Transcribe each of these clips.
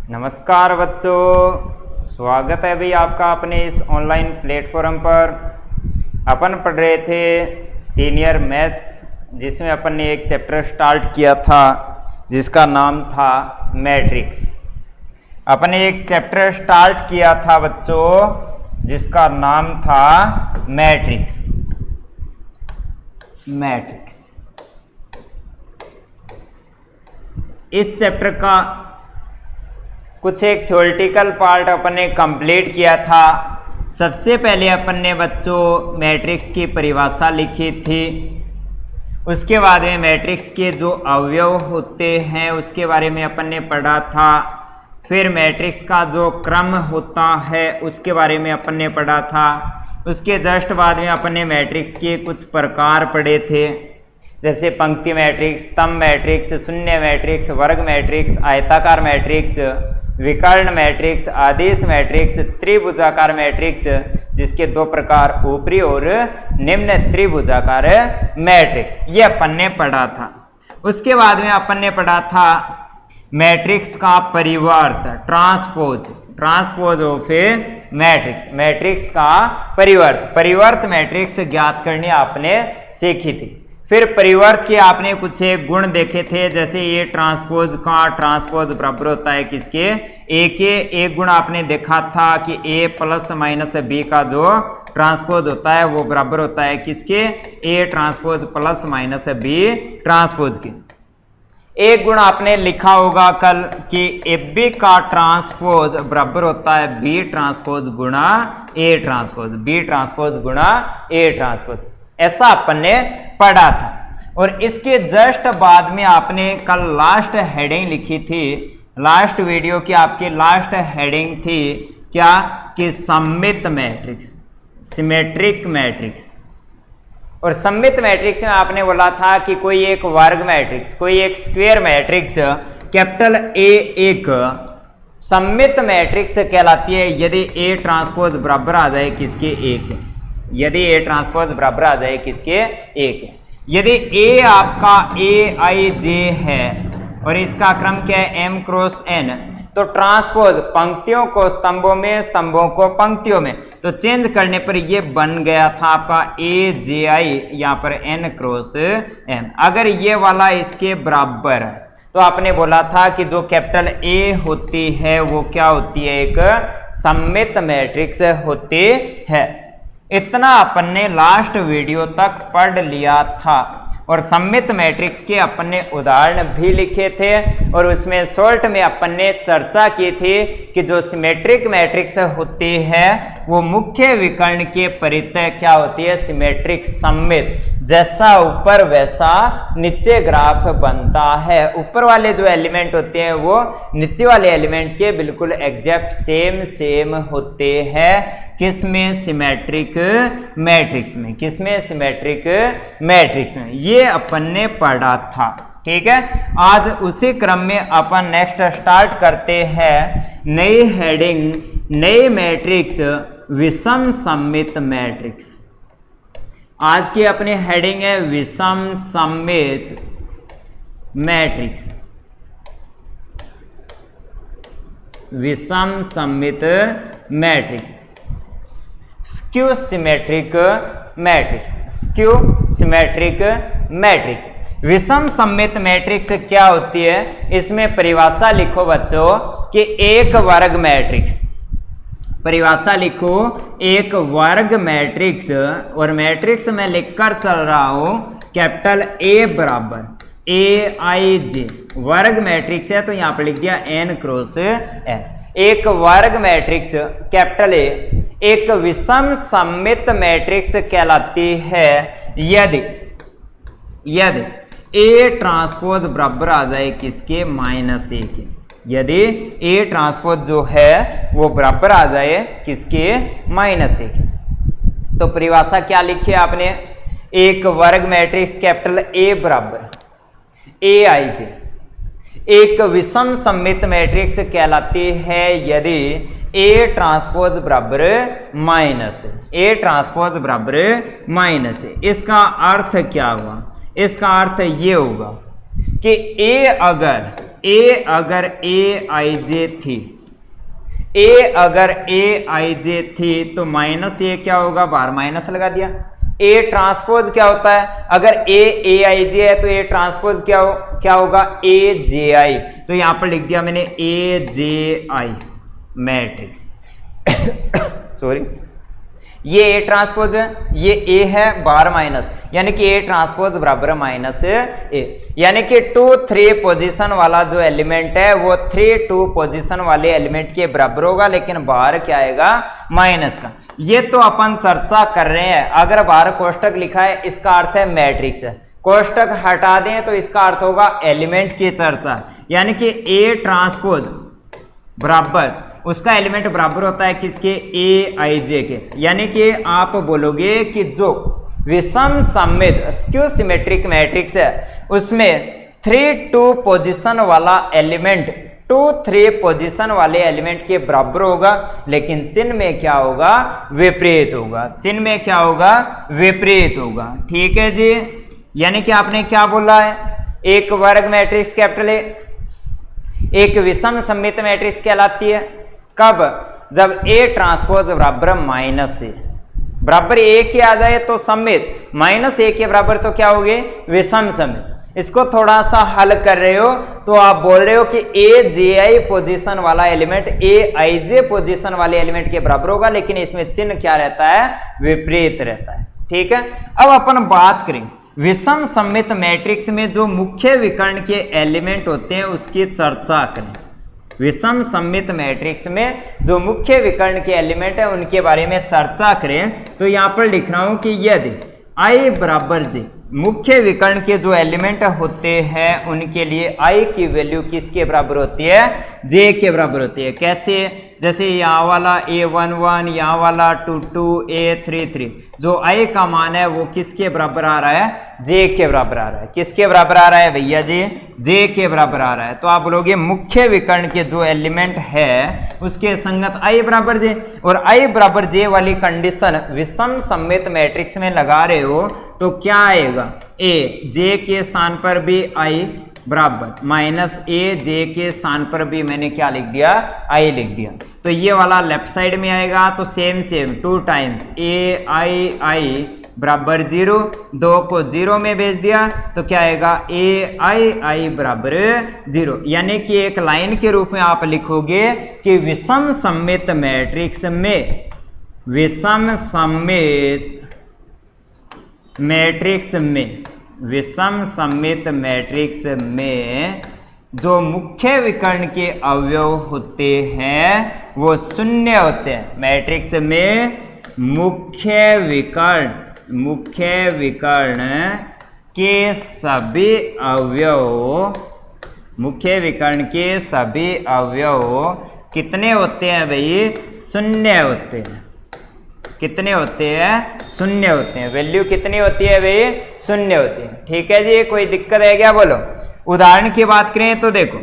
नमस्कार बच्चों, स्वागत है भाई आपका अपने इस ऑनलाइन प्लेटफॉर्म पर। अपन पढ़ रहे थे सीनियर मैथ्स, जिसमें अपन ने एक चैप्टर स्टार्ट किया था जिसका नाम था मैट्रिक्स। अपन ने एक चैप्टर स्टार्ट किया था बच्चों जिसका नाम था मैट्रिक्स। इस चैप्टर का कुछ एक थ्योरेटिकल पार्ट अपन ने कंप्लीट किया था। सबसे पहले अपन ने बच्चों मैट्रिक्स की परिभाषा लिखी थी, उसके बाद में मैट्रिक्स के जो अवयव होते हैं उसके बारे में अपन ने पढ़ा था। फिर मैट्रिक्स का जो क्रम होता है उसके बारे में अपन ने पढ़ा था। उसके जस्ट बाद में अपन ने मैट्रिक्स के कुछ प्रकार पढ़े थे, जैसे पंक्ति मैट्रिक्स, स्तंभ मैट्रिक्स, शून्य मैट्रिक्स, वर्ग मैट्रिक्स, आयताकार मैट्रिक्स, विकर्ण मैट्रिक्स, आदिश मैट्रिक्स, त्रिभुजाकार मैट्रिक्स, जिसके दो प्रकार ऊपरी और निम्न त्रिभुजाकार मैट्रिक्स, ये अपन ने पढ़ा था। उसके बाद में अपन ने पढ़ा था मैट्रिक्स का परिवर्त, ट्रांसपोज ऑफ ए मैट्रिक्स का परिवर्त मैट्रिक्स ज्ञात करनी आपने सीखी थी। फिर परिवर्त के आपने कुछ एक गुण देखे थे, जैसे ये ट्रांसपोज बराबर होता है किसके, ए के। एक गुण आपने देखा था कि ए प्लस माइनस बी का जो ट्रांसपोज होता है वो बराबर होता है किसके, A transpose plus minus B transpose के। एक गुण आपने लिखा होगा कल कि एफ बी का ट्रांसपोज बराबर होता है बी ट्रांसपोज गुणा ए ट्रांसपोज, बी ट्रांसपोज गुणा ए ट्रांसपोज, ऐसा अपन ने पढ़ा था। और इसके जस्ट बाद में आपने कल लास्ट हेडिंग लिखी थी, लास्ट वीडियो की आपकी लास्ट हेडिंग थी क्या, कि सममित मैट्रिक्स, सिमेट्रिक मैट्रिक्स। और सममित मैट्रिक्स में आपने बोला था कि कोई एक वर्ग मैट्रिक्स, कोई एक स्क्वायर मैट्रिक्स कैपिटल ए एक सममित मैट्रिक्स कहलाती है यदि ए ट्रांसपोज बराबर आ जाए किसके, एक है। यदि ए ट्रांसपोज बराबर आ जाए किसके, एक है। यदि ए आपका ए आई जे है और इसका क्रम क्या है, एम क्रॉस एन, तो ट्रांसपोज पंक्तियों को स्तंभों में, स्तंभों को पंक्तियों में, तो चेंज करने पर ये बन गया था आपका ए जे आई, यहाँ पर एन क्रॉस एन। अगर ये वाला इसके बराबर है तो आपने बोला था कि जो कैपिटल ए होती है वो क्या होती है, एक सममित मैट्रिक्स होती है। इतना अपन ने लास्ट वीडियो तक पढ़ लिया था। और सममित मैट्रिक्स के अपन ने उदाहरण भी लिखे थे और उसमें शॉर्ट में अपन ने चर्चा की थी कि जो सिमेट्रिक मैट्रिक्स होती है वो मुख्य विकर्ण के परितः क्या होती है, सिमेट्रिक सममित, जैसा ऊपर वैसा नीचे ग्राफ बनता है। ऊपर वाले जो एलिमेंट होते हैं वो नीचे वाले एलिमेंट के बिल्कुल एग्जैक्ट सेम होते हैं। किसमें, सिमेट्रिक मैट्रिक्स में। किसमें, सिमेट्रिक मैट्रिक्स में। ये अपन ने पढ़ा था, ठीक है। आज उसी क्रम में अपन नेक्स्ट स्टार्ट करते हैं नई हेडिंग, नई मैट्रिक्स, विषम सममित मैट्रिक्स। आज की अपनी हेडिंग है विषम सममित मैट्रिक्स, विषम सममित matrix, skew symmetric matrix, skew symmetric matrix. विषम सममित मैट्रिक्स क्या होती है, इसमें परिभाषा लिखो बच्चों कि एक वर्ग मैट्रिक्स, परिभाषा लिखो एक वर्ग मैट्रिक्स, और मैट्रिक्स में लिखकर चल रहा हूं कैपिटल ए बराबर ए आई जे, वर्ग मैट्रिक्स है तो यहां पर लिख दिया एन क्रॉस एन। एक वर्ग मैट्रिक्स कैपिटल ए एक विषम सममित मैट्रिक्स कहलाती है यदि ए ट्रांसपोज बराबर आ जाए किसके, माइनस ए के। यदि ए ट्रांसपोज जो है वो बराबर आ जाए किसके, माइनस ए के। तो परिभाषा क्या लिखी है आपने, एक वर्ग मैट्रिक्स कैपिटल ए बराबर ए आई जे एक विषम सममित मैट्रिक्स कहलाती है यदि ए ट्रांसपोज बराबर माइनस, ए ट्रांसपोज बराबर माइनस। इसका अर्थ क्या हुआ, इसका अर्थ ये होगा कि ए अगर ए आई जे थी, ए अगर ए आई जे थी तो माइनस ए क्या होगा, बाहर माइनस लगा दिया। ए ट्रांसपोज क्या होता है, अगर ए आई जे है तो ए ट्रांसपोज क्या होगा, ए जे आई। तो यहां पर लिख दिया मैंने ए जे आई मैट्रिक्स सॉरी, ये ए ट्रांसपोज है, ये ए है बाहर माइनस, यानी कि ए ट्रांसपोज बराबर माइनस ए, यानी कि 2 3 पोजीशन वाला जो एलिमेंट है वो 3 2 पोजीशन वाले एलिमेंट के बराबर होगा, लेकिन बाहर क्या आएगा, माइनस का। ये तो अपन चर्चा कर रहे हैं। अगर बाहर कोष्टक लिखा है इसका अर्थ है मैट्रिक्स है, कोष्टक हटा दें तो इसका अर्थ होगा एलिमेंट की चर्चा, यानी कि ए ट्रांसपोज बराबर उसका एलिमेंट बराबर होता है किसके, ए आई जे के। यानी कि आप बोलोगे कि जो विषम सममित स्क्यू सिमेट्रिक मैट्रिक्स है उसमें 3 2 पोजीशन वाला एलिमेंट 2 3 पोजीशन वाले एलिमेंट के बराबर होगा, लेकिन चिन्ह में क्या होगा, विपरीत होगा। चिन्ह में क्या होगा, विपरीत होगा। ठीक है जी, यानी कि आपने क्या बोला है, एक वर्ग मैट्रिक्स कैपिटल ए एक विषम सममित मैट्रिक्स कहलाती है कब, जब ए ट्रांसपोज बराबर माइनस ए, बराबर ए के आ जाए तो सममित, माइनस ए के बराबर तो क्या होगे, विषम सममित। इसको थोड़ा सा हल कर रहे हो तो आप बोल रहे हो कि ए जे आई पोजीशन वाला एलिमेंट ए आई जे पोजीशन वाले एलिमेंट के बराबर होगा, लेकिन इसमें चिन्ह क्या रहता है, विपरीत रहता है। ठीक है, अब अपन बात करें विषम सममित मैट्रिक्स में जो मुख्य विकर्ण के एलिमेंट होते हैं उसकी चर्चा करें। विषम सममित मैट्रिक्स में जो मुख्य विकर्ण के एलिमेंट है उनके बारे में चर्चा करें। तो यहां पर लिख रहा हूं कि यदि आई बराबर जे, मुख्य विकर्ण के जो एलिमेंट होते हैं उनके लिए आई की वैल्यू किसके बराबर होती है, जे के बराबर होती है। कैसे, जैसे यहाँ वाला a11, यहाँ वाला 22, a33, जो आई का मान है वो किसके बराबर आ रहा है, जे के बराबर आ रहा है। किसके बराबर आ रहा है भैया जी, जे के बराबर आ रहा है। तो आप बोलोगे मुख्य विकर्ण के जो एलिमेंट है उसके संगत आई बराबर जे, और आई बराबर जे वाली कंडीशन विषम सममित मैट्रिक्स में लगा रहे हो तो क्या आएगा, ए जे के स्थान पर भी आई बराबर माइनस ए जे के स्थान पर भी मैंने क्या लिख दिया, आई लिख दिया। तो ये वाला लेफ्ट साइड में आएगा तो सेम 2 टाइम्स ए आई बराबर 0, 2 को 0 में भेज दिया तो क्या आएगा, ए आई बराबर 0। यानी कि एक लाइन के रूप में आप लिखोगे कि विषम सममित मैट्रिक्स में, विषम सममित मैट्रिक्स में जो मुख्य विकर्ण के अवयव होते हैं वो शून्य होते हैं। मैट्रिक्स में मुख्य विकर्ण के सभी अवयव, मुख्य विकर्ण के सभी अवयव कितने होते हैं भाई, शून्य होते हैं। कितने होते हैं, शून्य होते हैं। वैल्यू कितनी होती है भाई, शून्य होती है। ठीक है जी, कोई दिक्कत है क्या, बोलो। उदाहरण की बात करें तो देखो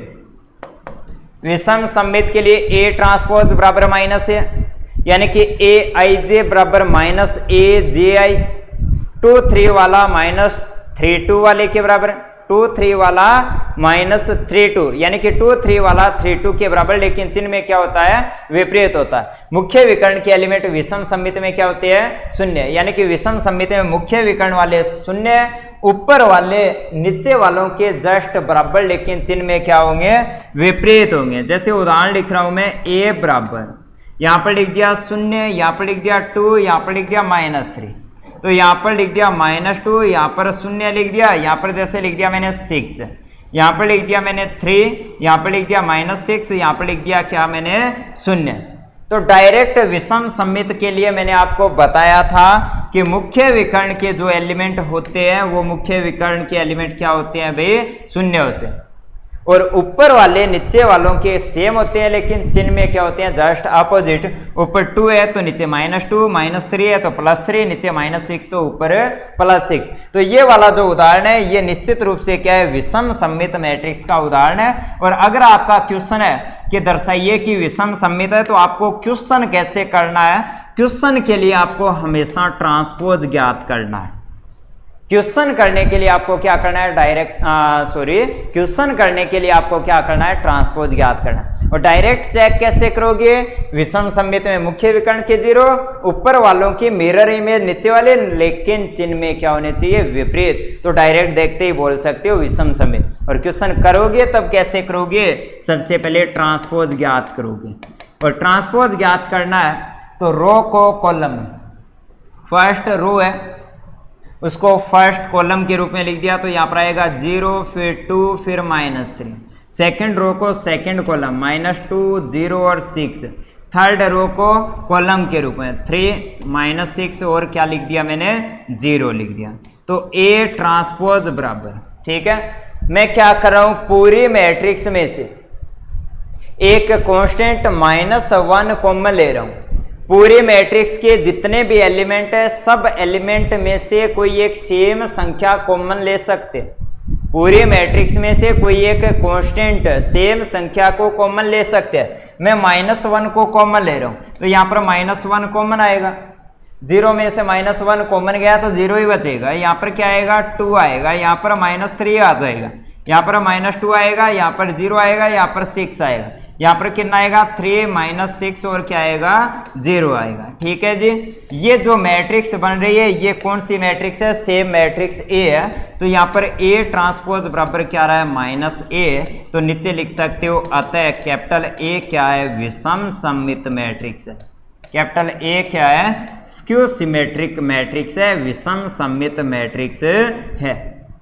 विषम सममित के लिए ए ट्रांसपोज बराबर माइनस है, यानी कि ए आई जे बराबर माइनस ए जे आई, 2 3 वाला माइनस 3 2 वाले के बराबर, 2 3 वाला माइनस 3 2, यानी कि 2 3 वाला 3 2 के बराबर, लेकिन चिन्ह में क्या होता है, विपरीत होता है। मुख्य विकर्ण के एलिमेंट विषम सममित में क्या होते हैं, शून्य, यानी कि विषम सममित में मुख्य विकर्ण वाले शून्य, ऊपर वाले नीचे वालों के जस्ट बराबर, लेकिन चिन्ह में क्या होंगे, विपरीत होंगे। जैसे उदाहरण लिख रहा हूं मैं, ए बराबर, यहां पर लिख दिया 0, यहां पर लिख दिया 2, यहां पर लिख दिया -3, तो यहां पर लिख दिया -2, यहां पर 0 लिख दिया, यहां पर जैसे लिख दिया मैंने 6, यहां पर लिख दिया मैंने 3, यहां पर लिख दिया -6, यहां पर लिख दिया क्या मैंने 0। तो डायरेक्ट विषम सममित के लिए मैंने आपको बताया था कि मुख्य विकर्ण के जो एलिमेंट होते हैं वो मुख्य विकर्ण के एलिमेंट क्या होते हैं भाई, शून्य होते हैं, और ऊपर वाले नीचे वालों के सेम होते हैं, लेकिन चिन्ह में क्या होते हैं, जस्ट अपोजिट। ऊपर 2 है तो नीचे -2, -3 है तो +3, नीचे -6 तो ऊपर +6। तो ये वाला जो उदाहरण है ये निश्चित रूप से क्या है, विषम सममित मैट्रिक्स का उदाहरण है। और अगर आपका क्वेश्चन है कि दर्शाइए कि विषम सममित है, तो आपको क्वेश्चन कैसे करना है, क्वेश्चन के लिए आपको हमेशा ट्रांसपोज ज्ञात करना है। क्वेश्चन करने के लिए आपको क्या करना है, क्वेश्चन करने के लिए आपको क्या करना है, ट्रांसपोज ज्ञात करना है। और डायरेक्ट चेक कैसे करोगे, विषम सममित में मुख्य विकर्ण के 0, ऊपर वालों की मिरर इमेज नीचे वाले, लेकिन चिन्ह में क्या होने चाहिए, विपरीत। तो डायरेक्ट देखते ही बोल सकते हो विषम सममित। और क्वेश्चन करोगे तब कैसे करोगे, सबसे पहले ट्रांसपोज ज्ञात करोगे। और ट्रांसपोज ज्ञात करना है तो रो को कॉलम, फर्स्ट रो है उसको फर्स्ट कॉलम के रूप में लिख दिया, तो यहाँ पर आएगा 0, फिर 2, फिर -3। सेकंड रो को सेकंड कॉलम -2, 0 और 6। थर्ड रो को कॉलम के रूप में 3, -6 और क्या लिख दिया मैंने, 0 लिख दिया। तो A ट्रांसपोज बराबर, ठीक है। मैं क्या कर रहा हूं, पूरी मैट्रिक्स में से एक कांस्टेंट -1 कॉमन ले रहा हूं। पूरी मैट्रिक्स के जितने भी एलिमेंट है, सब एलिमेंट में से कोई एक सेम संख्या कॉमन ले सकते। पूरी मैट्रिक्स में से कोई एक कांस्टेंट सेम संख्या को कॉमन ले सकते हैं। मैं -1 को कॉमन ले रहा हूं, तो यहाँ पर -1 कॉमन आएगा। 0 में से -1 कॉमन गया तो 0 ही बचेगा। यहाँ पर क्या आएगा, 2 आएगा। यहाँ पर -3 आ जाएगा। यहाँ पर -2 आएगा। यहाँ पर 0 आएगा। यहाँ पर 6 आएगा। यहाँ पर कितना आएगा, 3 - 6 और क्या आएगा, 0 आएगा। ठीक है जी। ये जो मैट्रिक्स बन रही है ये कौन सी मैट्रिक्स है, सेम मैट्रिक्स A है। तो यहाँ पर A ट्रांसपोज बराबर क्या रहा है, -A। तो नीचे लिख सकते हो अतः कैपिटल A क्या है, विषम सममित मैट्रिक्स है। कैपिटल A क्या है, स्क्यू सिमेट्रिक मैट्रिक्स है, विषम सममित मैट्रिक्स है,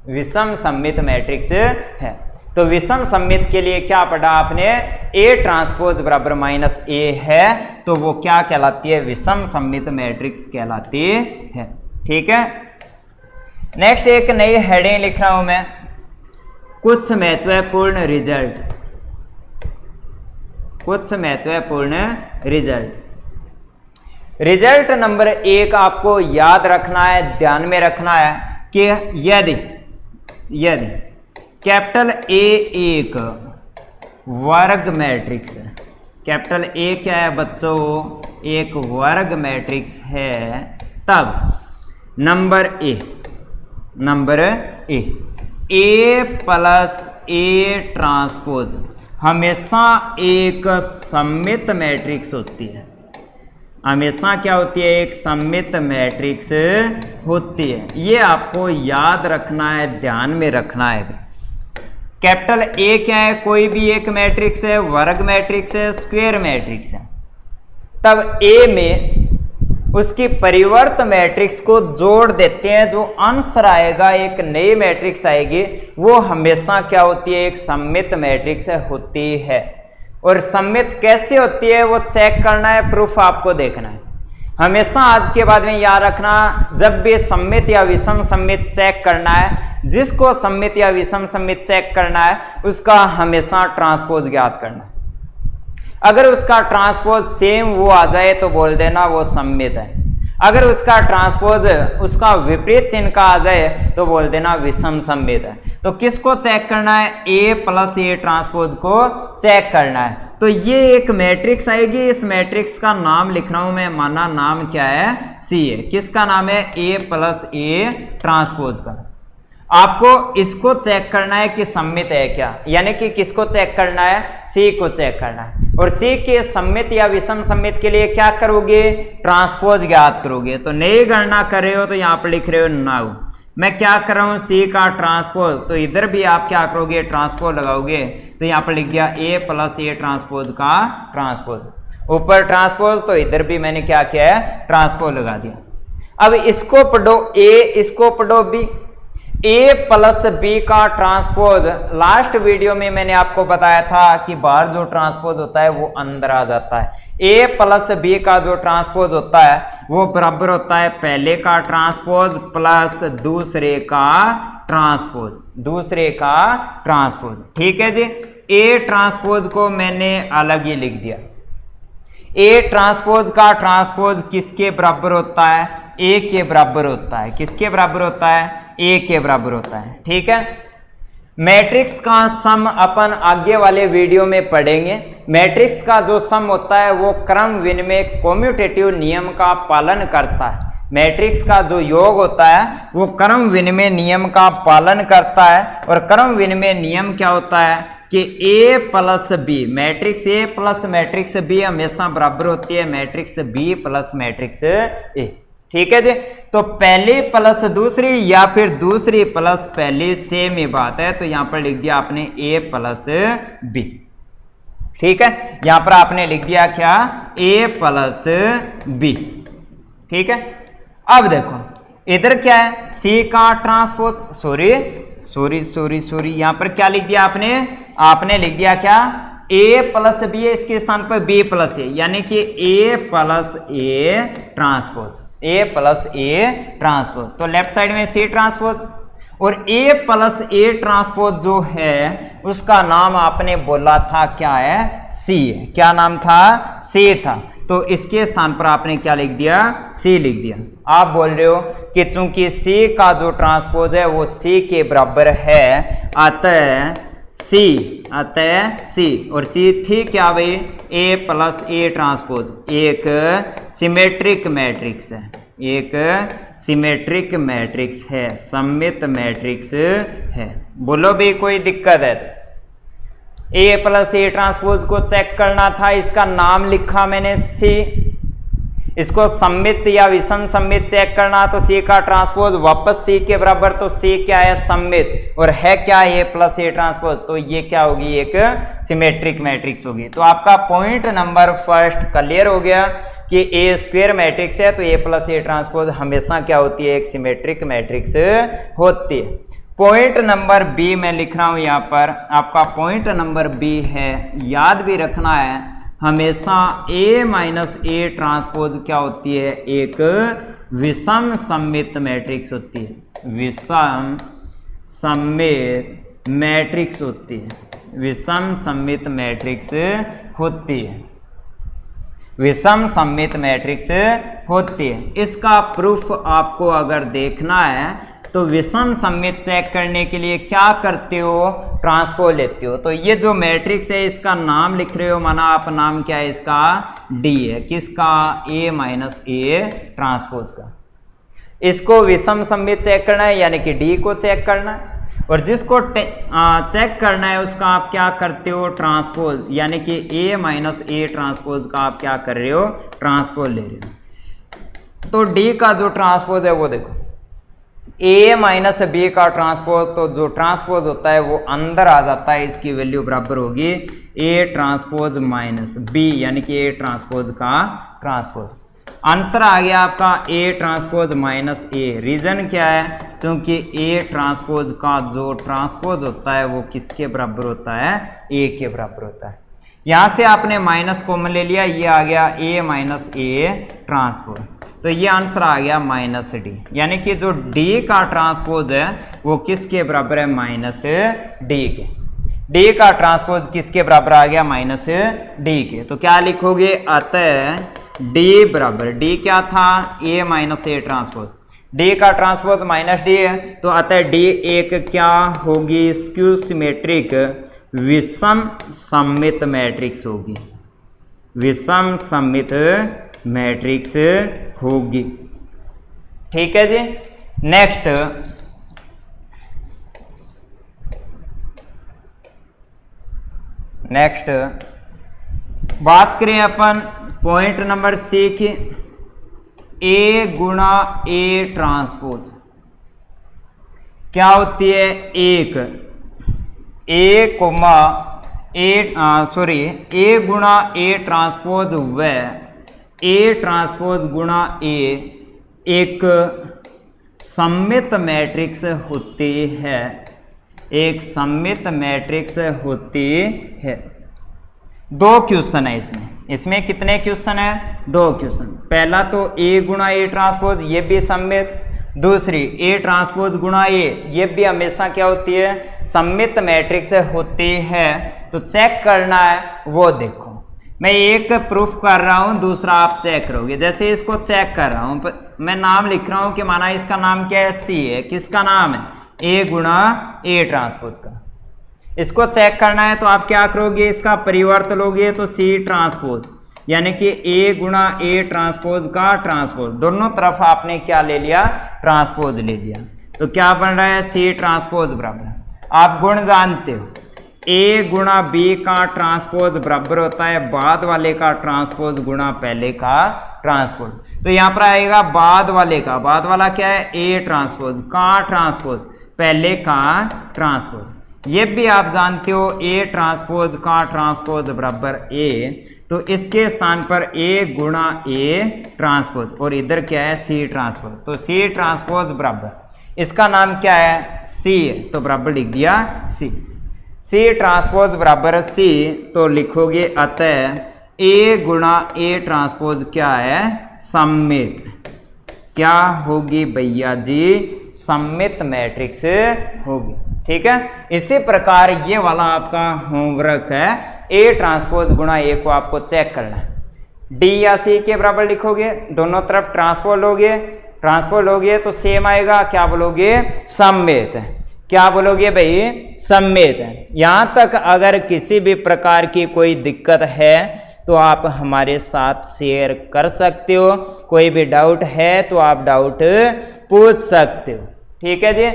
विषम सममित मैट्रिक्स है। तो विषम सममित के लिए क्या पढ़ा आपने, A ट्रांसपोज बराबर -A है, तो वो क्या कहलाती है, विषम सममित मैट्रिक्स कहलाती है। ठीक है। नेक्स्ट एक नई हेडिंग लिख रहा हूं मैं, कुछ महत्वपूर्ण रिजल्ट, कुछ महत्वपूर्ण रिजल्ट नंबर 1 आपको याद रखना है, ध्यान में रखना है कि यदि कैपिटल A एक वर्ग मैट्रिक्स है, कैपिटल A क्या है बच्चों, एक वर्ग मैट्रिक्स है, तब number A plus A transpose हमेशा एक सममित मैट्रिक्स होती है। हमेशा क्या होती है, एक सममित मैट्रिक्स होती है। ये आपको याद रखना है, ध्यान में रखना है। कैपिटल A क्या है, कोई भी एक मैट्रिक्स है, वर्ग मैट्रिक्स है, स्क्वायर मैट्रिक्स है, तब A में उसकी परिवर्त मैट्रिक्स को जोड़ देते हैं। जो आंसर आएगा, एक नई मैट्रिक्स आएगी, वो हमेशा क्या होती है, एक सममित मैट्रिक्स होती है। और सममित कैसे होती है वो चेक करना है, प्रूफ आपको देखना है। हमेशा आज के बाद में याद रखना, जब भी सममित या विषम सममित चेक करना है, जिसको सममित या विषम सममित चेक करना है, उसका हमेशा ट्रांसपोज ज्ञात करना। अगर उसका ट्रांसपोज सेम वो आ जाए तो बोल देना वो सममित है। अगर उसका ट्रांसपोज उसका विपरीत चिन्ह का आ जाए तो बोल देना विषम सममित है। तो किसको चेक करना है, A प्लस A ट्रांसपोज को चेक करना है। तो ये एक मैट्रिक्स आएगी, इस मैट्रिक्स का नाम लिख रहा हूं मैं, माना नाम क्या है, C है। किसका नाम है, A प्लस A ट्रांसपोज का। आपको इसको चेक करना है कि सममित है क्या, यानी कि किसको चेक करना है, C को चेक करना है। और C के सममित या विषम सममित के लिए क्या करोगे, ट्रांसपोज ज्ञात करोगे। तो नई गणना कर रहे हो तो यहाँ पर लिख रहे हो नाउ। मैं क्या कर रहा हूँ, C का ट्रांसपोज, तो इधर भी आप क्या करोगे, ट्रांसपोज लगाओगे। तो यहाँ पर लिख दिया A प्लस A ट्रांसपोज का ट्रांसपोज, ऊपर ट्रांसपोज, तो इधर भी मैंने क्या किया है, ट्रांसपोज लगा दिया। अब इसको पढ़ो A, इसको पढ़ो B। A प्लस B का ट्रांसपोज, लास्ट वीडियो में मैंने आपको बताया था कि बाहर जो ट्रांसपोज होता है वो अंदर आ जाता है। A प्लस B का जो ट्रांसपोज होता है वो बराबर होता है पहले का ट्रांसपोज प्लस दूसरे का ट्रांसपोज, दूसरे का ट्रांसपोज। ठीक है जी। A ट्रांसपोज को मैंने अलग ही लिख दिया। A ट्रांसपोज का ट्रांसपोज किसके बराबर होता है, A के बराबर होता है। किसके बराबर होता है, A के बराबर होता है। ठीक है। मैट्रिक्स का सम अपन आगे वाले वीडियो में पढ़ेंगे। मैट्रिक्स का जो सम होता है वो क्रम विनिमय कम्यूटेटिव नियम का पालन करता है। मैट्रिक्स का जो योग होता है वो क्रम विनिमय नियम का पालन करता है। और क्रम विनिमय नियम क्या होता है कि A plus B, matrix A plus matrix B हमेशा बराबर होती है matrix B plus matrix A. ठीक है जी। तो पहली प्लस दूसरी या फिर दूसरी प्लस पहली सेम ही बात है। तो यहां पर लिख दिया आपने ए प्लस बी। ठीक है, यहां पर आपने लिख दिया क्या, ए प्लस बी। ठीक है, अब देखो इधर क्या है, सी का ट्रांसपोज, सॉरी यहां पर क्या लिख दिया आपने लिख दिया क्या, ए प्लस बी है, इसके स्थान पर बी प्लस ए, यानी कि A plus A transpose, A plus A transpose. तो लेफ्ट साइड में सी ट्रांसपोज, और ए प्लस ए ट्रांसपोज जो है उसका नाम आपने बोला था क्या है, सी है। क्या नाम था, सी था। तो इसके स्थान पर आपने क्या लिख दिया, सी लिख दिया। आप बोल रहे हो कि चूंकि सी का जो ट्रांसपोज है वो सी के बराबर है, अतः सी, और सी थी क्या भाई, ए प्लस ए ट्रांसपोज, एक सिमेट्रिक मैट्रिक्स है, एक सिमेट्रिक मैट्रिक्स है, सममित मैट्रिक्स है। बोलो भी कोई दिक्कत है? ए प्लस ए ट्रांसपोज को चेक करना था, इसका नाम लिखा मैंने सी। इसको सममित या विषम सममित चेक करना तो सी का ट्रांसपोज वापस सी के बराबर, तो सी क्या है, सममित, और है क्या, ए प्लस ए ट्रांसपोज, तो ये क्या होगी, एक सिमेट्रिक मैट्रिक्स होगी। तो आपका पॉइंट नंबर फर्स्ट क्लियर हो गया कि ए स्क्वायर मैट्रिक्स है तो ए प्लस ए ट्रांसपोज हमेशा क्या होती है, एक सिमेट्रिक मैट्रिक्स होती है। पॉइंट नंबर बी मैं लिख रहा हूं यहां पर, आपका पॉइंट नंबर बी है, याद भी रखना है हमेशा ए माइनस ए ट्रांसपोज क्या होती है, एक विषम सममित मैट्रिक्स होती है, विषम सममित मैट्रिक्स होती है, विषम सममित मैट्रिक्स होती है, विषम सममित मैट्रिक्स होती है। इसका प्रूफ आपको अगर देखना है तो विषम सममित चेक करने के लिए क्या करते हो, ट्रांसपोज लेते हो। तो ये जो मैट्रिक्स है इसका नाम लिख रहे हो, माना आप नाम क्या है इसका, डी है, किसका, ए माइनस ए ट्रांसपोज का। इसको विषम सममित चेक करना है यानी कि डी को चेक करना है, और जिसको चेक करना है उसका आप क्या करते हो, ट्रांसपोज, यानी कि ए माइनस ए ट्रांसपोज का आप क्या कर रहे हो, ट्रांसपोज ले रहे हो। तो डी का जो ट्रांसपोज है वो देखो, ए माइनस बी का ट्रांसपोज, तो जो ट्रांसपोज होता है वो अंदर आ जाता है, इसकी वैल्यू बराबर होगी ए ट्रांसपोज माइनस बी, यानी कि ए ट्रांसपोज का ट्रांसपोज। आंसर आ गया आपका A transpose minus A. Reason क्या है, क्योंकि ए ट्रांसपोज का जो ट्रांसपोज होता है वो किसके बराबर होता है, ए के बराबर होता है। यहां से आपने माइनस कॉमन ले लिया, ये आ गया ए माइनस ए ट्रांसपोज, तो ये आंसर आ गया माइनस डी, यानी कि जो डी का ट्रांसपोज है वो किसके बराबर है, माइनस डी के। डी का ट्रांसपोज किसके बराबर आ गया, माइनस डी के। तो क्या लिखोगे, अतः डी बराबर, डी क्या था, ए माइनस ए ट्रांसपोज, डी का ट्रांसपोज माइनस डी है, तो अतः डी एक क्या होगी, स्क्यू सिमेट्रिक विषम सममित मैट्रिक्स होगी, विषम सममित मैट्रिक्स होगी। ठीक है जी। नेक्स्ट बात करें अपन पॉइंट नंबर सी की, ए गुणा ए ट्रांसपोज क्या होती है, एक, ए कोमा ए गुणा ए ट्रांसपोज व ए ट्रांसपोज गुणा ए एक सममित मैट्रिक्स होती है, एक सममित मैट्रिक्स होती है। दो क्वेश्चन है इसमें कितने क्वेश्चन है, दो क्वेश्चन। पहला तो ए गुणा ए ट्रांसपोज, ये भी सममित, दूसरी ए ट्रांसपोज गुणा ए, ये भी हमेशा क्या होती है, सममित मैट्रिक्स होती है। तो चेक करना है वो देखो, मैं एक प्रूफ कर रहा हूं, दूसरा आप चेक करोगे। जैसे इसको चेक कर रहा हूं, मैं नाम लिख रहा हूं कि माना इसका नाम क्या है, सी है, किसका नाम है, ए गुणा ए ट्रांसपोज का। इसको चेक करना है तो आप क्या करोगे, इसका परिवर्त लोगे तो सी ट्रांसपोज, यानी कि ए गुणा ए ट्रांसपोज का ट्रांसपोज, दोनों तरफ आपने क्या ले लिया, ट्रांसपोज ले लिया। तो क्या बन रहा है, सी ट्रांसपोज बराबर, आप गुण जानते हो, ए गुणा बी का ट्रांसपोज बराबर होता है बाद वाले का ट्रांसपोज गुणा पहले का ट्रांसपोज। तो यहाँ पर आएगा बाद वाले का, बाद वाला क्या है, ए ट्रांसपोज का ट्रांसपोज पहले का ट्रांसपोज। ये भी आप जानते हो ए ट्रांसपोज का ट्रांसपोज बराबर ए, तो इसके स्थान पर ए गुणा ए ट्रांसपोज और इधर क्या है, सी ट्रांसपोज। तो सी ट्रांसपोज बराबर, इसका नाम क्या है, सी, तो बराबर लिख दिया सी। सी ट्रांसपोज बराबर सी, तो लिखोगे अतः ए गुणा ए ट्रांसपोज क्या है, सममित, क्या होगी भैया जी, सममित मैट्रिक्स होगी। ठीक है, इसी प्रकार ये वाला आपका होमवर्क है, ए ट्रांसपोज गुणा ए को आपको चेक करना है। डी या सी के बराबर लिखोगे, दोनों तरफ ट्रांसपोज लोगे तो सेम आएगा, क्या बोलोगे, सममित। क्या बोलोगे भाई, सममित। यहां तक अगर किसी भी प्रकार की कोई दिक्कत है तो आप हमारे साथ शेयर कर सकते हो, कोई भी डाउट है तो आप डाउट पूछ सकते हो। ठीक है जी,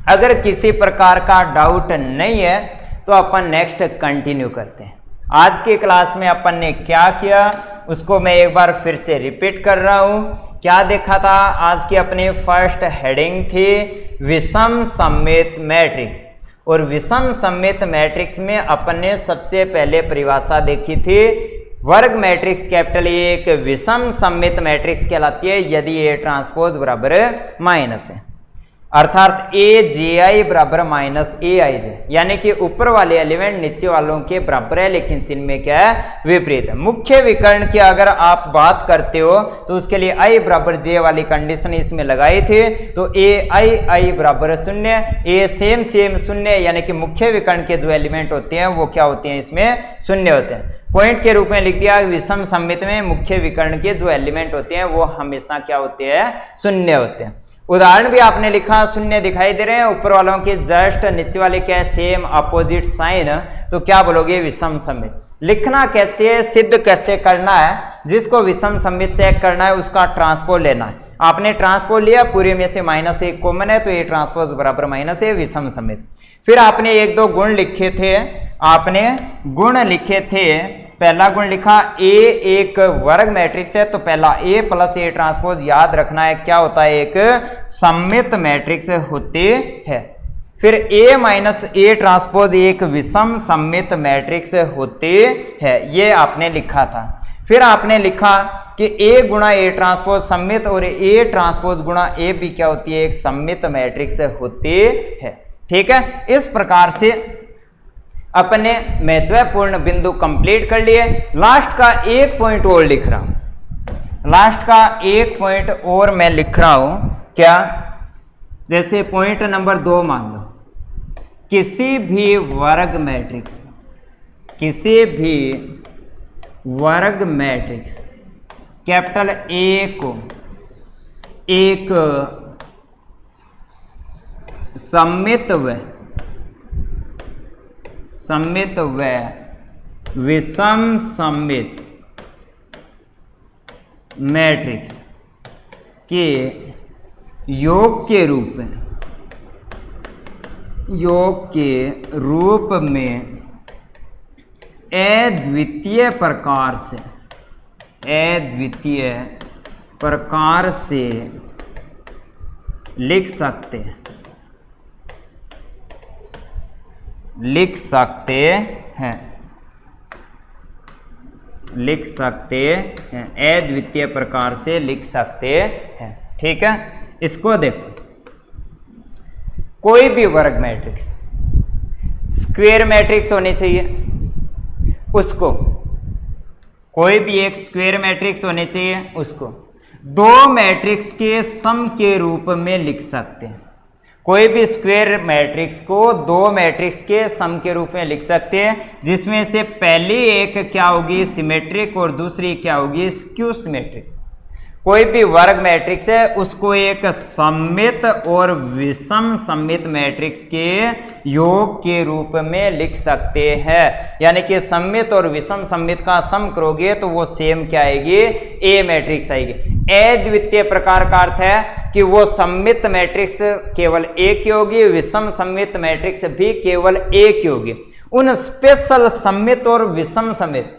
अगर किसी प्रकार का डाउट नहीं है तो अपन नेक्स्ट कंटिन्यू करते हैं। आज की क्लास में अपन ने क्या किया उसको मैं एक बार फिर से रिपीट कर रहा हूं। क्या देखा था, आज की अपनी फर्स्ट हेडिंग थी विषम सममित मैट्रिक्स, और विषम सममित मैट्रिक्स में अपन ने सबसे पहले परिभाषा देखी थी, वर्ग मैट्रिक्स कैपिटल ए एक विषम सममित मैट्रिक्स कहलाती है यदि ए ट्रांसपोज बराबर माइनस है, अर्थात ए जे आई बराबर माइनस ए आई जे, यानी कि ऊपर वाले एलिमेंट नीचे वालों के बराबर है, लेकिन चिन्ह में क्या है, विपरीत है। मुख्य विकर्ण की अगर आप बात करते हो तो उसके लिए आई बराबर जे वाली कंडीशन इसमें लगाई थी, तो ए आई बराबर शून्य, ए सेम शून्य, यानी कि मुख्य विकर्ण के जो एलिमेंट होते हैं वो क्या होते हैं, इसमें शून्य होते हैं। पॉइंट के रूप में लिख दिया, विषम सममित में मुख्य विकर्ण के जो एलिमेंट होते हैं वो हमेशा क्या होते हैं, शून्य होते हैं। उदाहरण भी आपने लिखा, शून्य दिखाई दे रहे हैं, ऊपर वालों के जस्ट नीचे वाले क्या है, सेम अपोजिट साइन, तो क्या बोलोगे, विषम सममित। लिखना कैसे है, सिद्ध कैसे करना है, जिसको विषम सममित चेक करना है उसका ट्रांसपोज लेना है। आपने ट्रांसपोज लिया, पूरे में से माइनस एक कॉमन है, तो ये ट्रांसपोज बराबर माइनस है, विषम सममित। फिर आपने एक दो गुण लिखे थे, पहला गुण लिखा, ए एक वर्ग मैट्रिक्स है, तो पहला ए प्लस ए ट्रांसपोज याद रखना है क्या होता है, एक सममित मैट्रिक्स होते हैं। फिर ए माइनस ए ट्रांसपोज एक विषम सममित मैट्रिक्स होते हैं, ये आपने लिखा था। फिर आपने लिखा कि ए गुणा ए ट्रांसपोज सममित और ए ट्रांसपोज गुणा ए भी क्या होती है, एक सममित मैट्रिक्स होते हैं। ठीक है, इस प्रकार से अपने महत्वपूर्ण बिंदु कंप्लीट कर लिए। लास्ट का एक पॉइंट और लिख रहा हूं, मैं लिख रहा हूं क्या, जैसे पॉइंट नंबर 2 मान लो, किसी भी वर्ग मैट्रिक्स कैपिटल ए को एक सममित व विषम सममित मैट्रिक्स के योग के रूप में अद्वितीय प्रकार से लिख सकते हैं, अद्वितीय प्रकार से लिख सकते हैं। ठीक है, इसको देखो, कोई भी वर्ग मैट्रिक्स स्क्वायर मैट्रिक्स होनी चाहिए, उसको कोई भी एक स्क्वायर मैट्रिक्स होनी चाहिए, उसको दो मैट्रिक्स के सम के रूप में लिख सकते हैं। कोई भी स्क्वायर मैट्रिक्स को दो मैट्रिक्स के सम के रूप में लिख सकते हैं, जिसमें से पहली एक क्या होगी, सिमेट्रिक, और दूसरी क्या होगी, स्क्यू सिमेट्रिक। कोई भी वर्ग मैट्रिक्स है उसको एक सममित और विषम सममित मैट्रिक्स के योग के रूप में लिख सकते हैं। यानी कि सममित और विषम सममित का सम करोगे तो वो सेम क्या आएगी, ए मैट्रिक्स आएगी। अद्वितीय प्रकार का अर्थ है कि वो सममित मैट्रिक्स केवल एक की होगी, विषम सममित मैट्रिक्स भी केवल एक की होगी। उन स्पेशल सममित और विषम सममित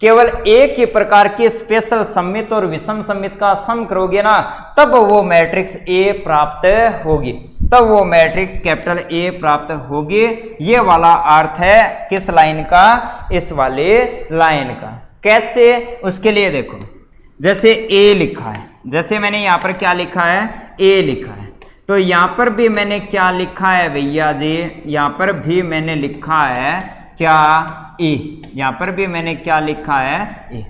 केवल एक ही प्रकार की स्पेशल सममित और विषम सममित का सम करोगे ना, तब वो मैट्रिक्स ए प्राप्त होगी, तब वो मैट्रिक्स कैपिटल ए प्राप्त होगी। ये वाला अर्थ है किस लाइन का, इस वाले लाइन का। कैसे, उसके लिए देखो, जैसे ए लिखा है, जैसे मैंने यहां पर क्या लिखा है, ए लिखा है, तो यहां पर भी मैंने क्या लिखा है भैया जी, यहां पर भी मैंने लिखा है क्या, ए, यहां पर भी मैंने क्या लिखा है,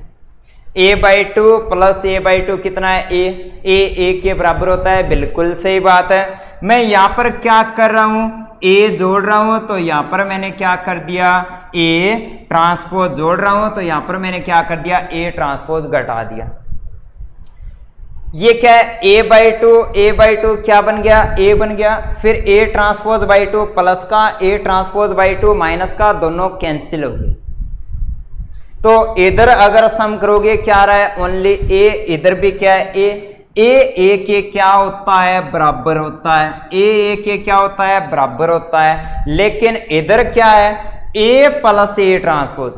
A by two plus A by two कितना है, ए के बराबर होता है, बिल्कुल सही बात है। मैं यहां पर क्या कर रहा हूं, ए जोड़ रहा हूं, तो यहां पर मैंने क्या कर दिया, ए ट्रांसपोज जोड़ रहा हूं, तो यहां पर मैंने क्या कर दिया, ए ट्रांसपोज घटा दिया। ये क्या है, ए बाई टू क्या बन गया, ए बन गया। फिर A transpose by two plus का A transpose by two minus का, दोनों कैंसिल हो गए। तो इधर अगर सम करोगे क्या रहा है, ओनली ए, इधर भी क्या है, ए के क्या होता है, बराबर होता है, ए के क्या होता है, बराबर होता है। लेकिन इधर क्या है, ए प्लस ए ट्रांसपोज,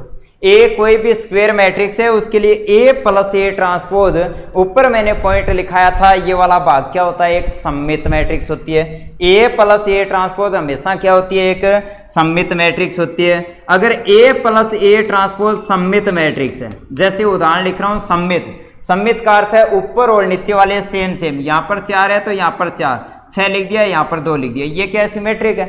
ए कोई भी स्क्वायर मैट्रिक्स है उसके लिए ए प्लस ए ट्रांसपोज, ऊपर मैंने पॉइंट लिखाया था, ये वाला भाग क्या होता है, एक सममित मैट्रिक्स होती है। ए प्लस ए ट्रांसपोज हमेशा क्या होती है, एक सममित मैट्रिक्स होती है। अगर ए प्लस ए ट्रांसपोज सममित मैट्रिक्स है, जैसे उदाहरण लिख रहा हूं सममित, सममित का अर्थ है ऊपर और नीचे वाले सेम सेम, यहां पर 4 है तो यहां पर 4, 6 लिख दिया, यहां पर 2 लिख दिया, ये क्या सिमेट्रिक है।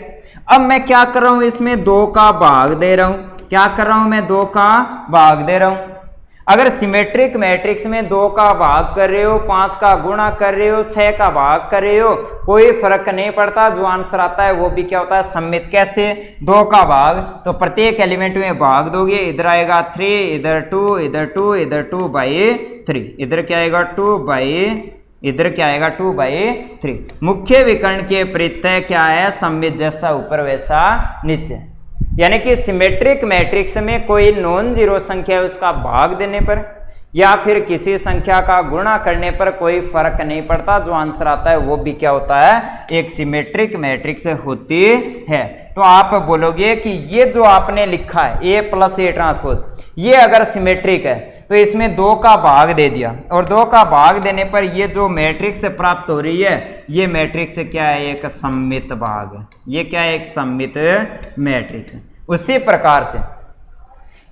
अब मैं क्या कर रहा हूं, इसमें 2 का भाग दे रहा हूं, क्या कर रहा हूं मैं, 2 का भाग दे रहा हूं। अगर सिमेट्रिक मैट्रिक्स में 2 का भाग कर रहे हो, 5 का गुणा कर रहे हो, 6 का भाग कर रहे हो, कोई फर्क नहीं पड़ता, जो आंसर आता है वो भी क्या होता है, सममित। कैसे, 2 का भाग, तो प्रत्येक एलिमेंट में भाग दोगे, इधर आएगा 3, इधर 2, इधर 2, इधर 2/3, इधर क्या आएगा 2/, इधर क्या आएगा 2/3। मुख्य विकर्ण के प्रत्यय क्या है, सममित, जैसा ऊपर वैसा नीचे। यानी कि सिमेट्रिक मैट्रिक्स में कोई नॉन जीरो संख्या है उसका भाग देने पर या फिर किसी संख्या का गुणा करने पर कोई फर्क नहीं पड़ता, जो आंसर आता है वो भी क्या होता है, एक सिमेट्रिक मैट्रिक्स होती है। तो आप बोलोगे कि ये जो आपने लिखा है ए प्लस ए ट्रांसपोज, ये अगर सिमेट्रिक है तो इसमें 2 का भाग दे दिया, और 2 का भाग देने पर ये जो मैट्रिक्स प्राप्त हो रही है, ये मैट्रिक्स क्या है, एक सममित भाग है। ये क्या है, एक सममित मैट्रिक्स है। उसी प्रकार से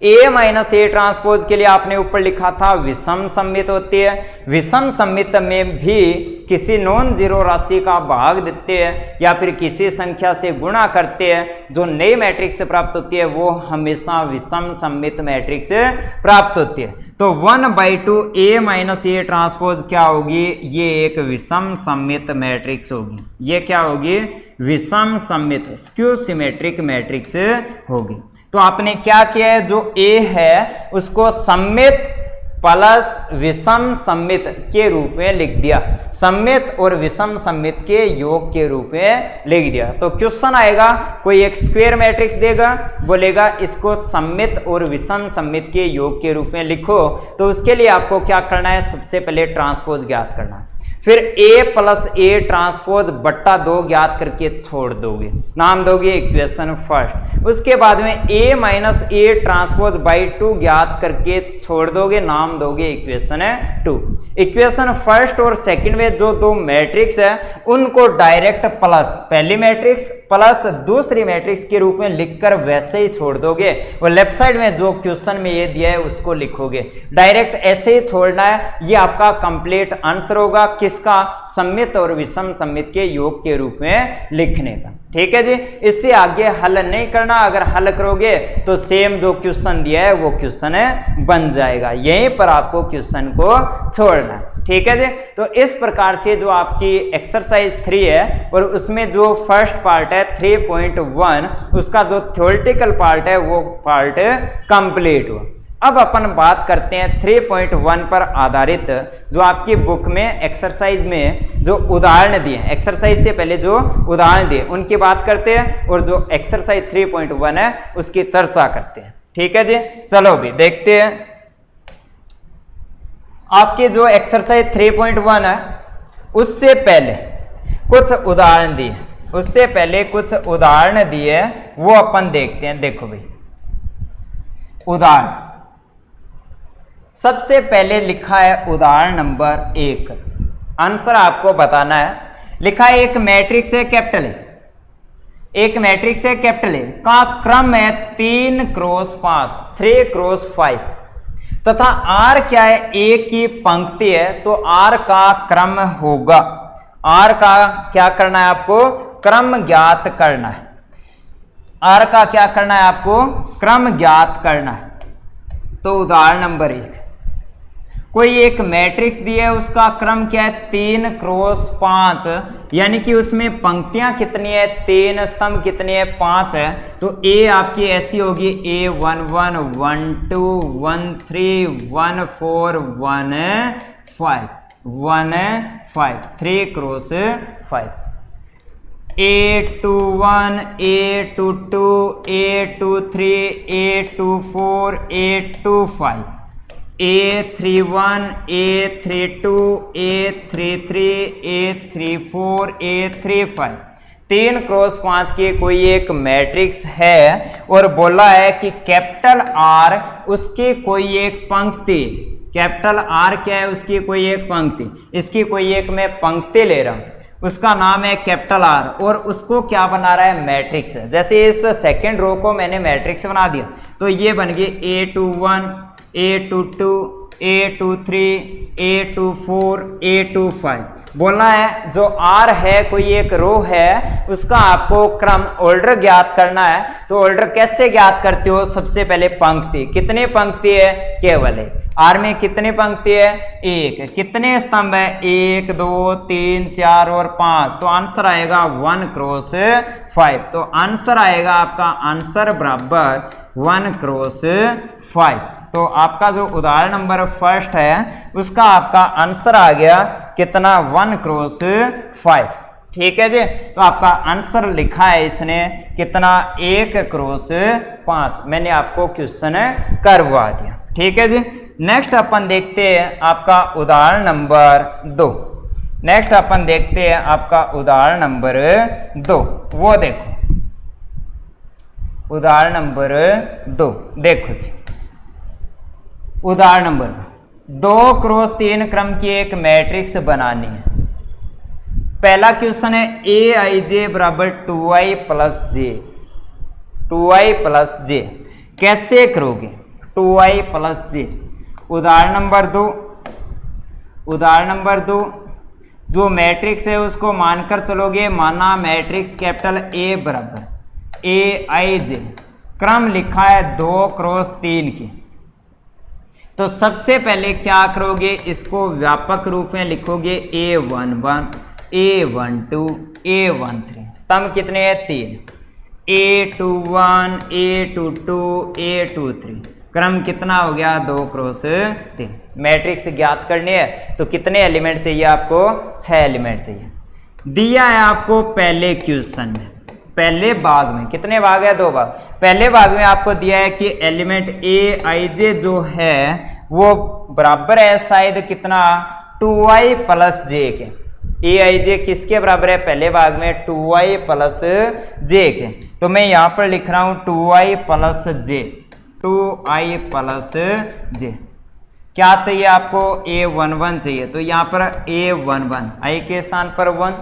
ए माइनस ए ट्रांसपोज के लिए आपने ऊपर लिखा था विषम सममित होती है। विषम सममित में भी किसी नॉन जीरो राशि का भाग देते हैं या फिर किसी संख्या से गुणा करते हैं, जो नई मैट्रिक्स प्राप्त होती है वो हमेशा विषम सममित मैट्रिक्स प्राप्त होती है। तो 1/2 ए माइनस ए ट्रांसपोज क्या होगी, ये एक विषम सममित मैट्रिक्स होगी। ये क्या होगी, विषम सममित स्क्यू सिमेट्रिक मैट्रिक्स होगी। तो आपने क्या किया है, जो ए है उसको सममित प्लस विषम सममित के रूप में लिख दिया, सममित और विषम सममित के योग के रूप में लिख दिया। तो क्वेश्चन आएगा, कोई एक स्क्वायर मैट्रिक्स देगा, बोलेगा इसको सममित और विषम सममित के योग के रूप में लिखो, तो उसके लिए आपको क्या करना है, सबसे पहले ट्रांसपोज ज्ञात करना है, फिर ए प्लस ए ट्रांसपोज बट्टा 2 ज्ञात करके छोड़ दोगे, नाम दोगे इक्वेशन फर्स्ट। उसके बाद में ए माइनस ए ट्रांसपोज बाई 2 ज्ञात करके छोड़ दोगे, नाम दोगे इक्वेशन 2। इक्वेशन फर्स्ट और सेकंड में जो 2 मैट्रिक्स है उनको डायरेक्ट प्लस पहली मैट्रिक्स प्लस दूसरी मैट्रिक्स के रूप में लिखकर वैसे ही छोड़ दोगे, और लेफ्ट साइड में जो क्वेश्चन में ये दिया है उसको लिखोगे। डायरेक्ट ऐसे ही छोड़ना है, ये आपका कंप्लीट आंसर होगा किसका, सममित और विषम सममित के योग के रूप में लिखने का। ठीक है जी, इससे आगे हल नहीं करना, अगर हल करोगे तो सेम जो क्वेश्चन दिया है वो क्वेश्चन बन जाएगा, यहीं पर आपको क्वेश्चन को छोड़ना है। ठीक है जी, तो इस प्रकार से जो आपकी एक्सरसाइज 3 है और उसमें जो फर्स्ट पार्ट है 3.1 उसका जो थ्योरेटिकल पार्ट है वो पार्ट कंप्लीट हुआ। अब अपन बात करते हैं 3.1 पर आधारित जो आपकी बुक में एक्सरसाइज में जो उदाहरण दिए, एक्सरसाइज से पहले जो उदाहरण दिए उनकी बात करते हैं और जो एक्सरसाइज 3.1 है उसकी चर्चा करते हैं। ठीक है जी, चलो भी देखते हैं। आपके जो एक्सरसाइज 3.1 है उससे पहले कुछ उदाहरण दिए, उससे पहले कुछ उदाहरण दिए वो अपन देखते हैं। देखो भाई उदाहरण सबसे पहले लिखा है उदाहरण नंबर 1, आंसर आपको बताना है। लिखा है एक मैट्रिक्स है कैपिटल ए, एक मैट्रिक्स है कैपिटल ए का क्रम है 3 क्रॉस 5, 3 क्रॉस 5 तथा आर क्या है, ए की पंक्ति है तो आर का क्रम होगा। आर का क्या करना है आपको, क्रम ज्ञात करना है। आर का क्या करना है आपको, क्रम ज्ञात करना है। तो उदाहरण नंबर 1, कोई एक मैट्रिक्स दिया है उसका क्रम क्या है 3 क्रॉस 5, यानी कि उसमें पंक्तियां कितनी है 3, स्तंभ कितने हैं 5 है। तो ए आपकी ऐसी होगी A11 1 2 1 3 1 4 1 5 1 5 3 cross 5। A21 A22 A23 A24 A25 A31 A32 A33 A34 A35 3 cross 5 की कोई एक मैट्रिक्स है और बोला है कि कैपिटल आर उसकी कोई एक पंक्ति, कैपिटल आर क्या है उसकी कोई एक पंक्ति, इसकी कोई एक मैं पंक्ति ले रहा हूं, उसका नाम है कैपिटल आर और उसको क्या बना रहा है मैट्रिक्स है। जैसे इस सेकेंड रो को मैंने मैट्रिक्स बना दिया तो ये बन गई A21 A22 A23 A24 A25। बोलना है जो R है कोई एक रो है उसका आपको क्रम ऑर्डर ज्ञात करना है। तो ऑर्डर कैसे ज्ञात करते हो, सबसे पहले पंक्ति, कितने पंक्ति है केवल है, आर में कितने पंक्ति है 1, कितने स्तंभ है 1 2 3 4 और 5, तो आंसर आएगा 1 क्रॉस 5। तो आंसर आएगा आपका आंसर बराबर 1 क्रॉस 5। तो आपका जो उदाहरण नंबर फर्स्ट है उसका आपका आंसर आ गया कितना 1 क्रॉस 5। ठीक है जी, तो आपका आंसर लिखा है इसने कितना 1 क्रॉस 5। मैंने आपको क्वेश्चन करवा दिया। ठीक है जी, नेक्स्ट अपन देखते हैं आपका उदाहरण नंबर 2। नेक्स्ट अपन देखते हैं आपका उदाहरण नंबर 2। वो देखो उदाहरण नंबर 2, देखो जी उदाहरण नंबर 2 क्रॉस 3 क्रम की एक मैट्रिक्स बनानी है। पहला क्वेश्चन है Aij बराबर 2i प्लस जे, 2i प्लस जे कैसे करोगे 2i प्लस जे। उदाहरण नंबर 2, उदाहरण नंबर 2 जो मैट्रिक्स है उसको मानकर चलोगे, माना मैट्रिक्स कैपिटल A बराबर Aij, क्रम लिखा है 2 क्रॉस 3 की। तो सबसे पहले क्या करोगे, इसको व्यापक रूप में लिखोगे A11 A12 A13, स्तंभ कितने हैं 3, A21 A22 A23, क्रम कितना हो गया 2 क्रॉस 3। मैट्रिक्स ज्ञात करनी है तो कितने एलिमेंट चाहिए आपको, 6 एलिमेंट चाहिए। दिया है आपको पहले क्वेश्चन में, पहले भाग में कितने भाग है 2 भाग। पहले भाग में आपको दिया है कि एलिमेंट Aij जो है वो बराबर है शायद कितना 2i प्लस जे के। Aij किसके बराबर है पहले भाग में 2i प्लस जे के। तो मैं यहां पर लिख रहा हूं 2i प्लस जे, 2i प्लस जे। क्या चाहिए आपको A11 चाहिए, तो यहां पर A11 i के स्थान पर 1,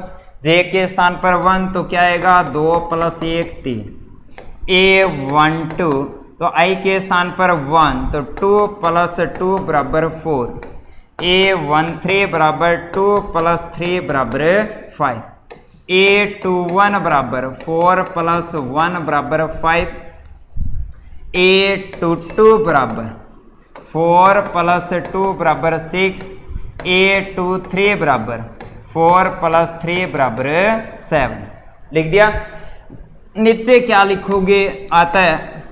जे के स्थान पर 1, तो क्या आएगा 2 प्लस 1 3। A12 तो i के स्थान पर 1, तो 2 प्लस 2 बराबर 4। A13 बराबर 2 प्लस 3 बराबर 5। A21 बराबर 4 प्लस 1 बराबर 5। A22 बराबर 4 प्लस 2 बराबर 6। A23 बराबर 4 प्लस 3 बराबर 7। लिख दिया। नीचे क्या लिखोगे, आता है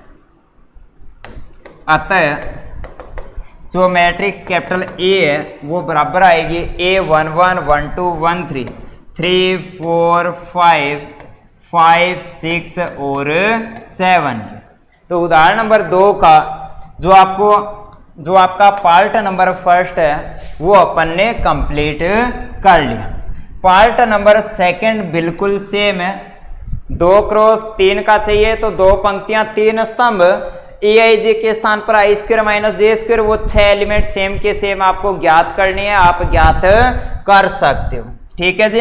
जो मैट्रिक्स कैपिटल ए है वो बराबर आएगी A11 12 13 3 4 5 5 6 और 7। तो उदाहरण नंबर 2 का जो आपका पार्ट नंबर फर्स्ट है वो अपन ने कंप्लीट कर लिया। पार्ट नंबर सेकंड बिल्कुल सेम है, 2 क्रॉस 3 का चाहिए तो 2 पंक्तियां 3 स्तंभ, EIJ के स्थान पर आई स्क्वायर माइनस जे स्क्वायर, वो 6 एलिमेंट सेम के सेम आपको ज्ञात करनी है, आप ज्ञात कर सकते हो। ठीक है जी।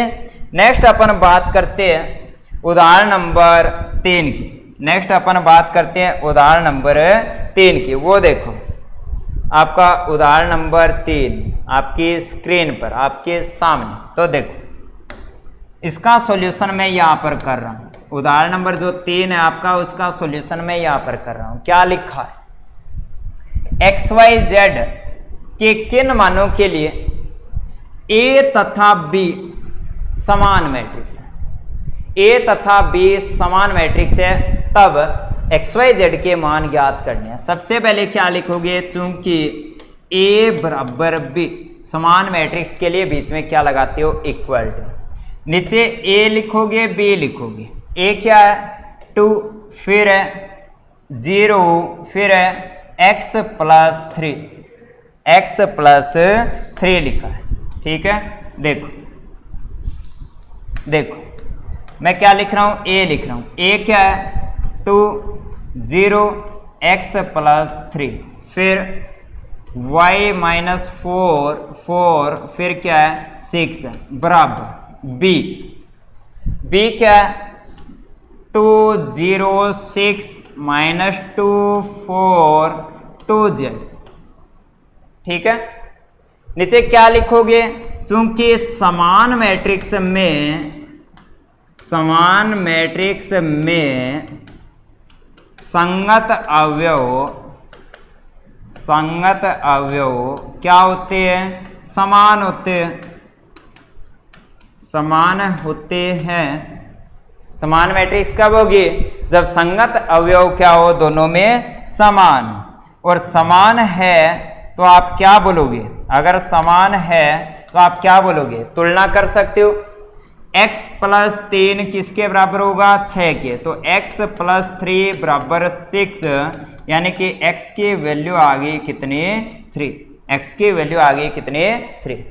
नेक्स्ट अपन बात करते हैं उदाहरण नंबर 3 की। नेक्स्ट अपन बात करते हैं उदाहरण नंबर 3 की। वो देखो आपका उदाहरण नंबर 3 आपकी स्क्रीन पर आपके सामने। तो देखो इसका सॉल्यूशन मैं यहाँ पर कर रहा हूँ। उदाहरण नंबर जो 3 है आपका उसका सॉल्यूशन मैं यहाँ पर कर रहा हूँ। क्या लिखा है, XYZ के किन मानों के लिए A तथा B समान मैट्रिक्स है, A तथा B समान मैट्रिक्स है, तब XYZ के मान ज्ञात करने हैं। सबसे पहले क्या लिखोगे, चूंकि A बराबर B समान मैट्रिक्स के लिए बीच में क्या लगाते हो, इक्वल टू। नीचे A लिखोगे B लिखोगे। A क्या है 2, फिर है 0, फिर है x प्लस 3, x प्लस 3 लिखा है। ठीक है। देखो मैं क्या लिख रहा हूं, A लिख रहा हूं। A क्या है 2 0 x प्लस 3, फिर y माइनस 4 4, फिर क्या है 6 बराबर B क्या है 2 0 6 माइनस 2 4 2z। ठीक है। नीचे क्या लिखोगे, चूंकि समान मैट्रिक्स में संगत अवयव क्या होते हैं, समान होते हैं। समान मैट्रिक्स कब होगी, जब संगत अवयव क्या हो, दोनों में समान। और समान है तो आप क्या बोलोगे, अगर समान है तो आप क्या बोलोगे, तुलना कर सकते हो। x प्लस 3 किसके बराबर होगा, 6 के, तो x प्लस 3 बराबर 6, यानी कि x की वैल्यू आ गई कितने 3, x की वैल्यू आ गई कितने 3।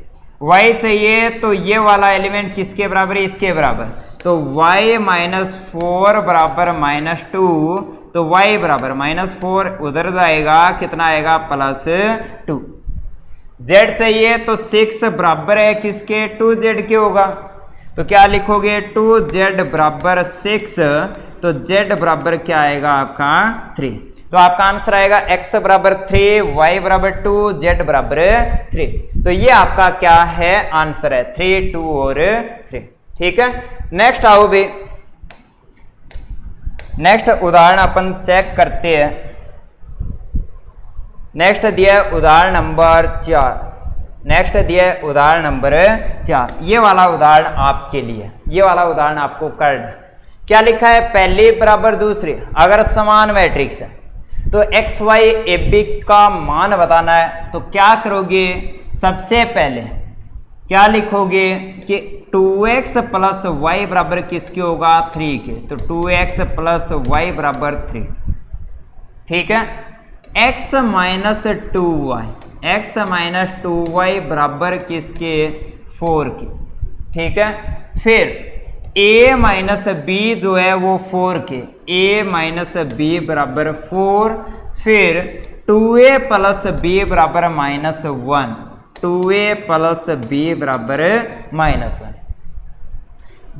y चाहिए तो ये वाला एलिमेंट किसके बराबर है, इसके बराबर, तो y माइनस 4 बराबर माइनस 2, तो y बराबर माइनस 4 उधर जाएगा, कितना आएगा प्लस 2। z चाहिए तो 6 बराबर है किसके, 2z के होगा, तो क्या लिखोगे 2z बराबर 6, तो z बराबर क्या आएगा आपका 3। तो आपका आंसर आएगा x बराबर 3, y बराबर 2, z बराबर 3। तो ये आपका क्या है, आंसर है 3 2 और 3। ठीक है। नेक्स्ट आओ भी, नेक्स्ट उदाहरण अपन चेक करते हैं। नेक्स्ट दिया है उदाहरण नंबर 4। नेक्स्ट दिया है उदाहरण नंबर 4। ये वाला उदाहरण आपके लिए, ये वाला उदाहरण आपको करना। क्या लिखा है, पहली बराबर दूसरी, अगर समान मैट्रिक्स है तो एक्स वाई ए बी का मान बताना है। तो क्या करोगे, सबसे पहले क्या लिखोगे कि 2x प्लस वाई बराबर किसके होगा, 3 के, तो 2x प्लस वाई बराबर 3। ठीक है। x minus 2y, x minus 2y बराबर किसके, 4 के। ठीक है। फिर a माइनस बी जो है वो 4 के, a माइनस बी बराबर 4, फिर 2a प्लस b बराबर माइनस 1, 2a प्लस b बराबर माइनस 1।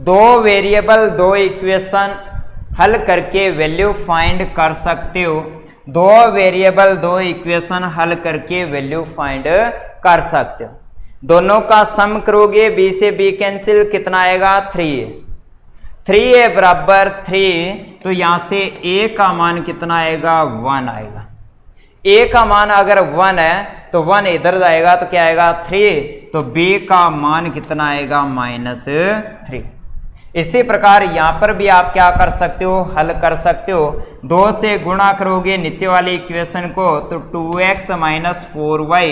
दो वेरिएबल दो इक्वेशन हल करके वैल्यू फाइंड कर सकते हो। दो वेरिएबल दो इक्वेशन हल करके वैल्यू फाइंड कर सकते हो। दोनों का सम करोगे, b से b कैंसिल, कितना आएगा 3a। 3a बराबर 3, तो यहां से a का मान कितना आएगा, 1 आएगा। a का मान अगर 1 है तो 1 इधर जाएगा तो क्या आएगा 3, तो b का मान कितना आएगा -3। इसी प्रकार यहाँ पर भी आप क्या कर सकते हो, हल कर सकते हो। 2 से गुणा करोगे नीचे वाली इक्वेशन को तो 2x माइनस 4y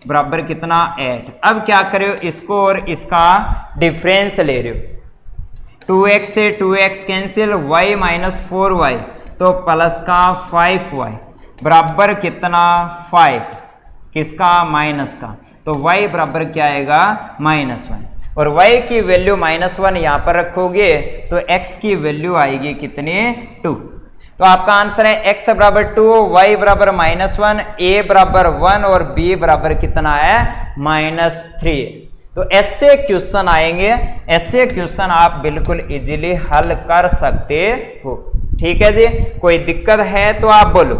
बराबर कितना 8। अब क्या करे हो, इसको और इसका डिफरेंस ले रहे हो। 2x से 2x cancel, y minus 4y तो प्लस का 5y बराबर कितना 5, किसका माइनस का, तो y बराबर क्या आएगा -1 और y की वैल्यू -1 यहाँ पर रखोगे तो x की वैल्यू आएगी कितने 2। तो आपका आंसर है x बराबर 2, y बराबर -1, a बराबर 1 और b बराबर कितना है -3। तो ऐसे क्वेश्चन आएंगे, ऐसे क्वेश्चन आप बिल्कुल इजीली हल कर सकते हो। ठीक है जी, कोई दिक्कत है तो आप बोलो,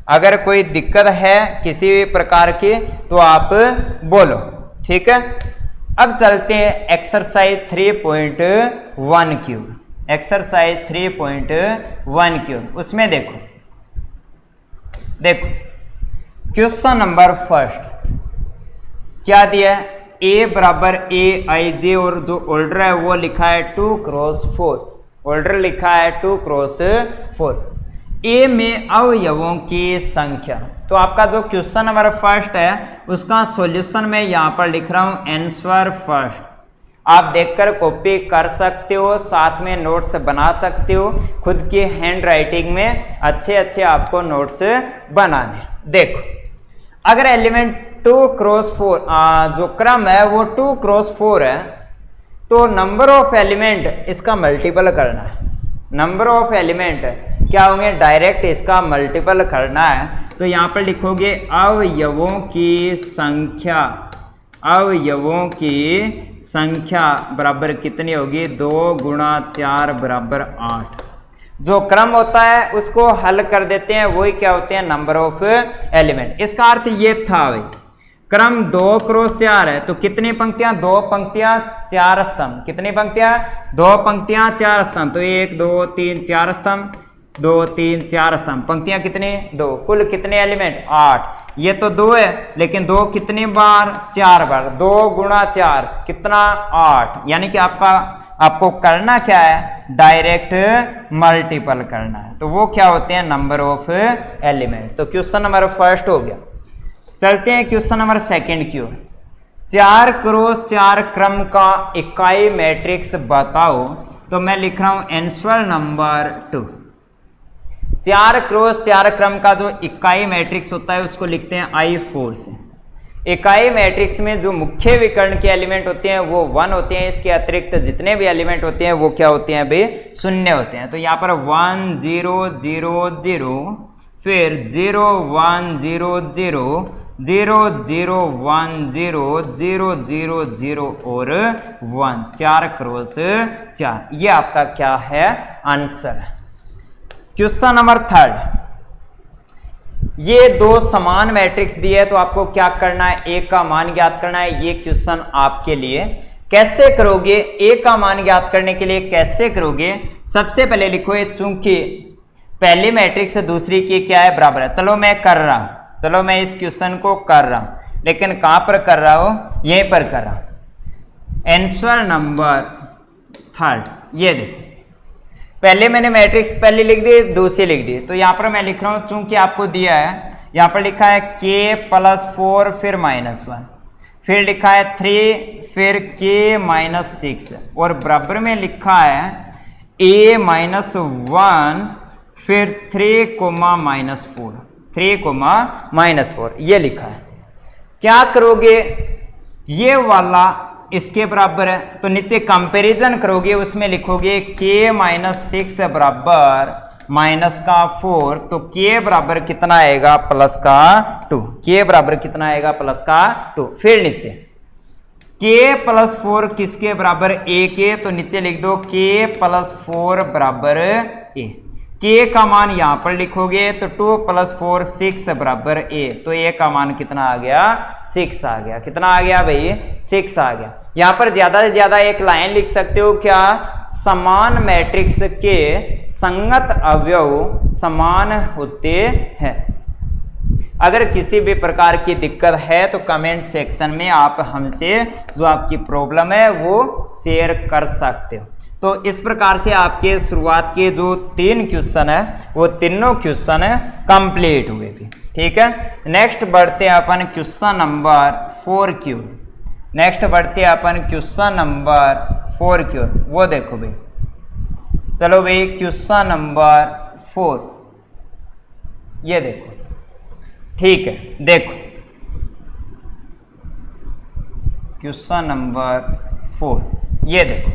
अगर कोई दिक्कत है किसी भी प्रकार की तो आप बोलो। ठीक है, अब चलते हैं एक्सरसाइज 3.1 क्यूब। एक्सरसाइज 3.1 क्यूब, उसमें देखो क्वेश्चन नंबर फर्स्ट क्या दिया है, a बराबर aij और जो ऑर्डर है वो लिखा है 2x4, ऑर्डर लिखा है 2x4। ए में अवयवों की संख्या, तो आपका जो क्वेश्चन नंबर फर्स्ट है उसका सॉल्यूशन मैं यहाँ पर लिख रहा हूँ आंसर फर्स्ट। आप देखकर कॉपी कर सकते हो, साथ में नोट्स बना सकते हो, खुद की हैंड राइटिंग में अच्छे अच्छे आपको नोट्स बनाने। देखो अगर एलिमेंट 2x4 जो क्रम है वो 2x4 है तो नंबर ऑफ एलिमेंट इसका मल्टीपल करना है। नंबर ऑफ एलिमेंट क्या होंगे, डायरेक्ट इसका मल्टीपल करना है। तो यहाँ पर लिखोगे अवयवों की संख्या, अवयवों की संख्या बराबर कितनी होगी, 2 × 4 बराबर 8। जो क्रम होता है उसको हल कर देते हैं, वही क्या होते हैं नंबर ऑफ एलिमेंट। इसका अर्थ ये था भाई क्रम 2x4 है तो कितनी पंक्तियां, 2 पंक्तियां 4 स्तंभ, कितनी पंक्तियां 2 पंक्तियां 4 स्तंभ, तो 1 2 3 4 स्तंभ, 2 3 4 स्तंभ, पंक्तियां कितनी 2, कुल कितने एलिमेंट 8। ये तो 2 है लेकिन 2 कितनी बार 4 बार, 2 × 4 कितना 8, यानी कि आपको करना क्या है, डायरेक्ट मल्टीपल करना है। तो वो क्या होते हैं नंबर ऑफ एलिमेंट। तो क्वेश्चन नंबर फर्स्ट हो गया। चलते हैं क्वेश्चन नंबर सेकंड की ओर। 4x4 क्रम का इकाई मैट्रिक्स बताओ, तो मैं लिख रहा हूं आंसर नंबर 2। 4x4 क्रम का जो इकाई मैट्रिक्स होता है उसको लिखते हैं I4 से। इकाई मैट्रिक्स में जो मुख्य विकर्ण के एलिमेंट होते हैं वो 1 होते हैं, इसके अतिरिक्त जितने भी एलिमेंट होते हैं वो क्या होते हैं भाई, शून्य होते हैं। तो यहाँ पर 1 0 0 0, फिर 0 1 0 0 0 0 1 0 0 0 0 और 1, 4x4, ये आपका क्या है आंसर। क्वेश्चन नंबर थर्ड, ये 2 समान मैट्रिक्स दिए तो आपको क्या करना है, A का मान ज्ञात करना है। ये क्वेश्चन आपके लिए कैसे करोगे, A का मान ज्ञात करने के लिए कैसे करोगे, सबसे पहले लिखो चूंकि पहली मैट्रिक्स से दूसरी की क्या है बराबर है। चलो मैं कर रहा हूं, चलो मैं इस क्वेश्चन को कर रहा हूं, लेकिन कहां पर कर रहा हूं, यहीं पर कर रहा हूं। आंसर नंबर थर्ड, ये देखो पहले मैंने मैट्रिक्स पहले लिख दी, दूसरी लिख दी, तो यहां पर मैं लिख रहा हूं चूंकि आपको दिया है, यहां पर लिखा है k+4 फिर -1, फिर लिखा है 3 फिर k-6 और बराबर में लिखा है a-1 फिर 3, -4 ये लिखा है। क्या करोगे, ये वाला इसके बराबर है तो नीचे कंपैरिजन करोगे, उसमें लिखोगे k-6 बराबर -4, तो k बराबर कितना आएगा +2, k बराबर कितना आएगा +2। फिर नीचे k+4 किसके बराबर, a के, तो नीचे लिख दो k+4 बराबर a। k का मान यहां पर लिखोगे तो 2+4 6 बराबर a, तो a का मान कितना आ गया 6 आ गया। कितना आ गया भाई 6 आ गया। यहां पर ज्यादा से ज्यादा एक लाइन लिख सकते हो, क्या, समान मैट्रिक्स के संगत अवयव समान होते हैं। अगर किसी भी प्रकार की दिक्कत है तो कमेंट सेक्शन में आप हमसे जो आपकी प्रॉब्लम है वो शेयर कर सकते हो। तो इस प्रकार से आपके शुरुआत के जो 3 क्वेश्चन है वो तीनों क्वेश्चन कंप्लीट हुए भी। ठीक है, नेक्स्ट बढ़ते हैं अपन क्वेश्चन नंबर 4Q। नेक्स्ट बढ़ते हैं अपन क्वेश्चन नंबर 4Q। वो देखो भाई, चलो भाई क्वेश्चन नंबर 4 ये देखो। ठीक है, देखो क्वेश्चन नंबर 4 ये देखो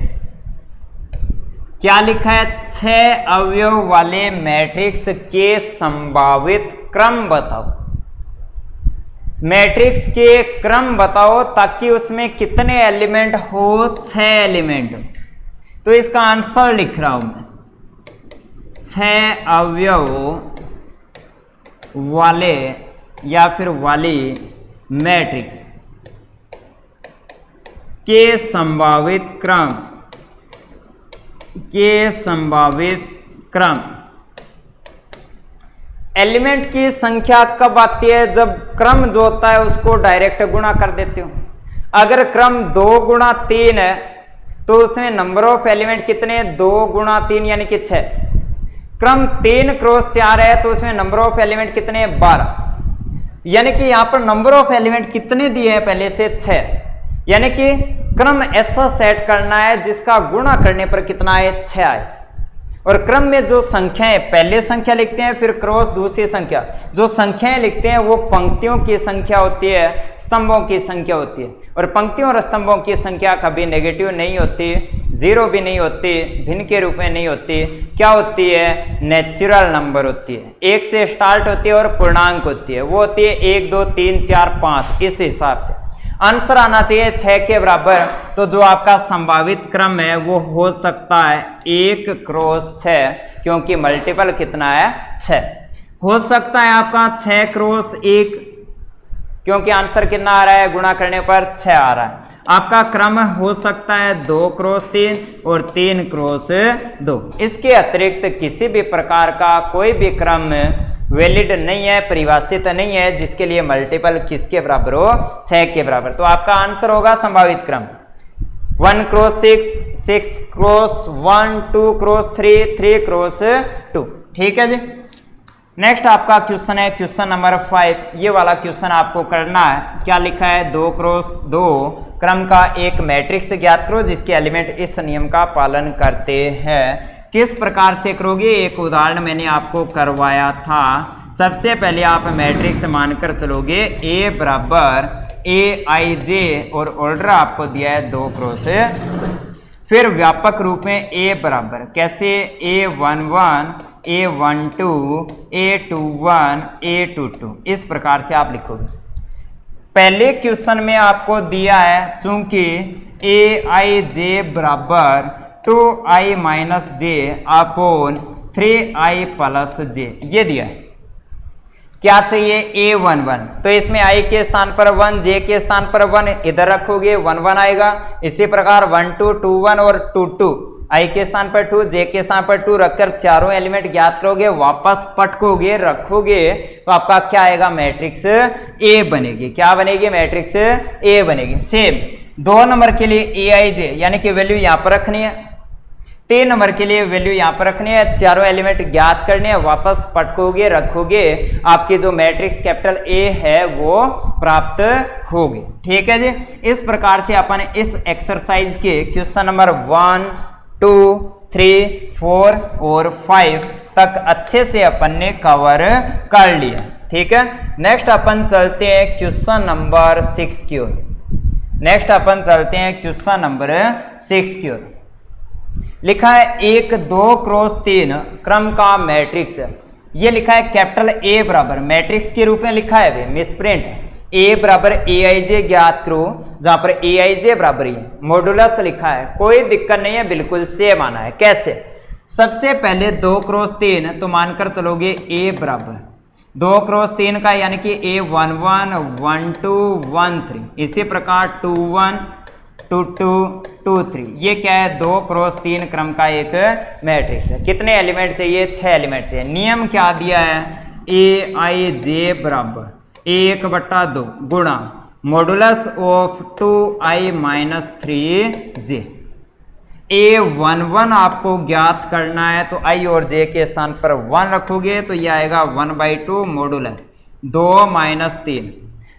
क्या लिखा है, 6 अवयव वाले मैट्रिक्स के संभावित क्रम बताओ। मैट्रिक्स के क्रम बताओ ताकि उसमें कितने एलिमेंट हो, 6 एलिमेंट। तो इसका आंसर लिख रहा हूं मैं, 6 अवयव वाले या फिर वाली मैट्रिक्स के संभावित क्रम। एलिमेंट की संख्या कब आती है, जब क्रम जो होता है उसको डायरेक्ट गुणा कर देते हो। अगर क्रम 2 गुणा 3 है तो उसमें नंबर ऑफ एलिमेंट कितने, 2 गुणा 3 यानी कि 6। क्रम 3 क्रॉस 4 है तो उसमें नंबर ऑफ एलिमेंट कितने, 12। यानी कि यहां पर नंबर ऑफ एलिमेंट कितने दिए हैं पहले से, 6। यानी कि क्रम ऐसा सेट करना है जिसका गुणा करने पर कितना आए, 6 आए। और क्रम में जो संख्याएं, पहले संख्या लिखते हैं फिर क्रॉस दूसरी संख्या। जो संख्याएं लिखते हैं वो पंक्तियों की संख्या होती है, स्तंभों की संख्या होती है। और पंक्तियों और स्तंभों की संख्या कभी नेगेटिव नहीं होती, 0 भी नहीं होती, भिन्न के रूप में नहीं होती। क्या होती है, नेचुरल नंबर होती है। 1 से स्टार्ट होती है और पूर्णांक होती है, वो होती है 1 2 3 4 5। इस हिसाब से आंसर आना चाहिए 6 के बराबर। तो जो आपका संभावित क्रम है वो हो सकता है 1 क्रॉस 6, क्योंकि मल्टीपल कितना है, 6। हो सकता है आपका 6 क्रॉस 1, क्योंकि आंसर कितना आ रहा है, गुणा करने पर 6 आ रहा है। आपका क्रम हो सकता है 2 क्रॉस 3 और 3 क्रॉस 2। इसके अतिरिक्त किसी भी प्रकार का कोई भी क्रम वैलिड नहीं है, परिभाषित नहीं है, जिसके लिए मल्टीपल किसके बराबर हो, 6 के बराबर। तो आपका आंसर होगा संभावित क्रम 1 क्रॉस 6, 6 क्रॉस 1, 2 क्रॉस 3, 3 क्रॉस 2। ठीक है जी। नेक्स्ट आपका क्वेश्चन है क्वेश्चन नंबर 5। ये वाला क्वेश्चन आपको करना है। क्या लिखा है, 2 क्रॉस 2 क्रम का एक मैट्रिक्स ज्ञात करो जिसके एलिमेंट इस नियम का पालन करते हैं। किस प्रकार से करोगे, एक उदाहरण मैंने आपको करवाया था। सबसे पहले आप मैट्रिक्स मानकर चलोगे A बराबर AIJ और ऑर्डर आपको दिया है 2 क्रॉस। फिर व्यापक रूप में A बराबर कैसे, A11 A12 A21 A22। इस प्रकार से आप लिखोगे। पहले क्वेश्चन में आपको दिया है चूंकि AIJ बराबर 2i minus J upon 3i plus J, ये दिया है। क्या चाहिए, A11। तो इसमें i के स्थान पर 1, j के स्थान पर 1 इधर रखोगे 1 1 आएगा। इसी प्रकार 1 2 2 1 और 2 2, i के स्थान पर 2, j के स्थान पर 2 रखकर चारों एलिमेंट ज्ञात करोगे, वापस पटकोगे रखोगे तो आपका क्या आएगा, मैट्रिक्स A बनेगी। क्या बनेगी, मैट्रिक्स A बनेगी। सेम 2 नंबर के लिए AIJ यानी कि वैल्यू यहां पर रखनी है, 3 नंबर के लिए वैल्यू यहां पर रखनी है, चारों एलिमेंट ज्ञात करने हैं, वापस पटकोगे रखोगे, आपकी जो मैट्रिक्स कैपिटल A है वो प्राप्त होगी। ठीक है जी। इस प्रकार से अपन इस एक्सरसाइज के क्वेश्चन नंबर 1 2 3 4 और 5 तक अच्छे से अपन ने कवर कर लिया। ठीक है, नेक्स्ट अपन चलते हैं क्वेश्चन नंबर 6 की ओर। नेक्स्ट अपन चलते हैं क्वेश्चन नंबर 6 की ओर। लिखा है 1 2 क्रॉस 3 क्रम का मैट्रिक्स। ये लिखा है कैपिटल A बराबर, मैट्रिक्स के रूप में लिखा है, मिसप्रिंट। A बराबर AIJ ज्ञात करो, जहां पर AIJ बराबर ही मॉडुलस लिखा है, कोई दिक्कत नहीं है, बिल्कुल सेम आना है। कैसे, सबसे पहले 2 क्रॉस 3 तो मानकर चलोगे A बराबर 2 क्रॉस 3 का यानी कि A11 1 2 1 3। इसी प्रकार 2 1 2 2 2 3। ये क्या है, 2 क्रॉस 3 क्रम का एक मैट्रिक्स है। कितने एलिमेंट चाहिए, 6 एलिमेंट चाहिए। नियम क्या दिया है, AIJ बराबर 1/2 गुणा modulus of 2i minus 3j। A11 आपको ज्ञात करना है, तो I और J के स्थान पर 1 रखोगे तो ये आएगा 1/2 मॉडुलस 2 - 3।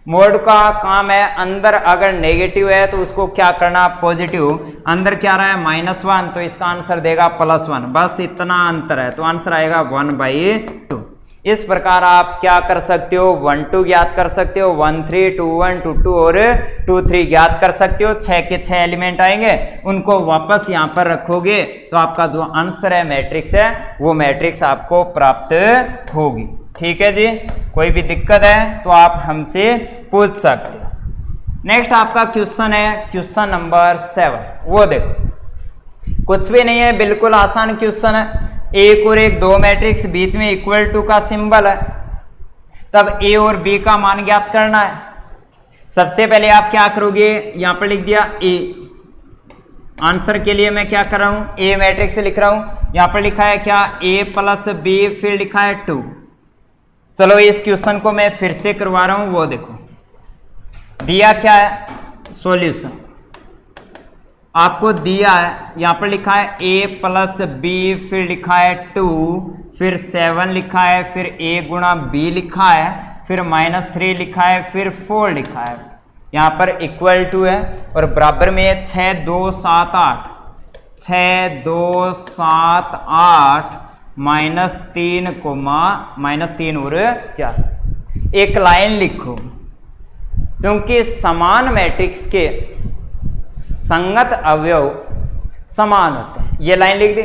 मोड का काम है, अंदर अगर नेगेटिव है तो उसको क्या करना, पॉजिटिव। अंदर क्या रहा है -1, तो इसका आंसर देगा +1। बस इतना अंतर है, तो आंसर आएगा 1/2। इस प्रकार आप क्या कर सकते हो, 1 2 ज्ञात कर सकते हो, 1 3 2 1 2 2 और 2 3 ज्ञात कर सकते हो। 6 के 6 एलिमेंट आएंगे, उनको वापस यहाँ पर रखोगे तो आपका जो आंसर है मैट्रिक्स है वो मैट्रिक्स आपको प्राप्त होगी। ठीक है जी, कोई भी दिक्कत है तो आप हमसे पूछ सकते हो। नेक्स्ट आपका क्वेश्चन है क्वेश्चन नंबर 7। वो देखो, कुछ भी नहीं है, बिल्कुल आसान क्वेश्चन है। 1 और 1 2 मैट्रिक्स, बीच में इक्वल टू का सिंबल है, तब A और B का मान ज्ञात करना है। सबसे पहले आप क्या करोगे, यहां पर लिख दिया A। आंसर के लिए मैं क्या कर रहा हूं, A मैट्रिक्स लिख रहा हूं। यहां पर लिखा है क्या, A + B, फिर लिखा है 2। चलो इस क्वेश्चन को मैं फिर से करवा रहा हूं। वो देखो, दिया क्या है, सॉल्यूशन आपको दिया है, यहां पर लिखा है A + B, फिर लिखा है 2, फिर 7 लिखा है, फिर A × B लिखा है, फिर -3 लिखा है, फिर 4 लिखा है। यहां पर इक्वल टू है और बराबर में 6 2 7 8 6 2 7 8 -3 -3 और 4। एक लाइन लिखो, क्योंकि समान मैट्रिक्स के संगत अवयव समान होते हैं, ये लाइन लिख दे।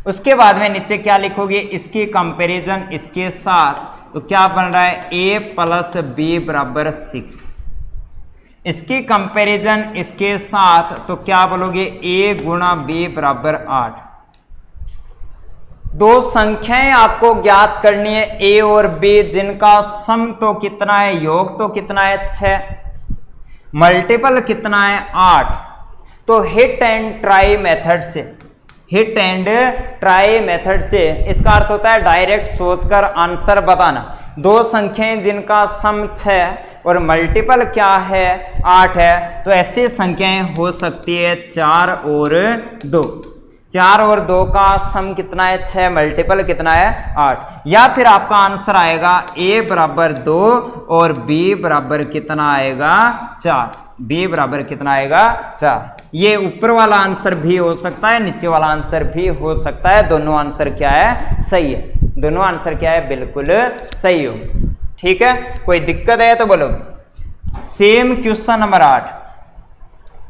उसके बाद में नीचे क्या लिखोगे, इसकी कंपैरिजन इसके साथ, तो क्या बन रहा है, A + B = 6। इसकी कंपैरिजन इसके साथ, तो क्या बोलोगे, A × B = 8। दो संख्याएं आपको ज्ञात करनी है A और B, जिनका सम तो कितना है, योग तो कितना है 6, मल्टीपल कितना है 8। तो हिट एंड ट्राई मेथड से, हिट एंड ट्राई मेथड से इसका अर्थ होता है डायरेक्ट सोचकर आंसर बताना। दो संख्याएं जिनका सम 6 और मल्टीपल क्या है 8 है, तो ऐसी संख्याएं हो सकती है 4 और 2। 4 और 2 का सम कितना है 6, मल्टीपल कितना है 8। या फिर आपका आंसर आएगा A = 2 और B = कितना आएगा 4। B = कितना आएगा 4। ये ऊपर वाला आंसर भी हो सकता है, नीचे वाला आंसर भी हो सकता है। दोनों आंसर क्या है, सही है। दोनों आंसर क्या है, बिल्कुल सही हो। ठीक है, कोई दिक्कत है तो बोलो। सेम क्वेश्चन नंबर 8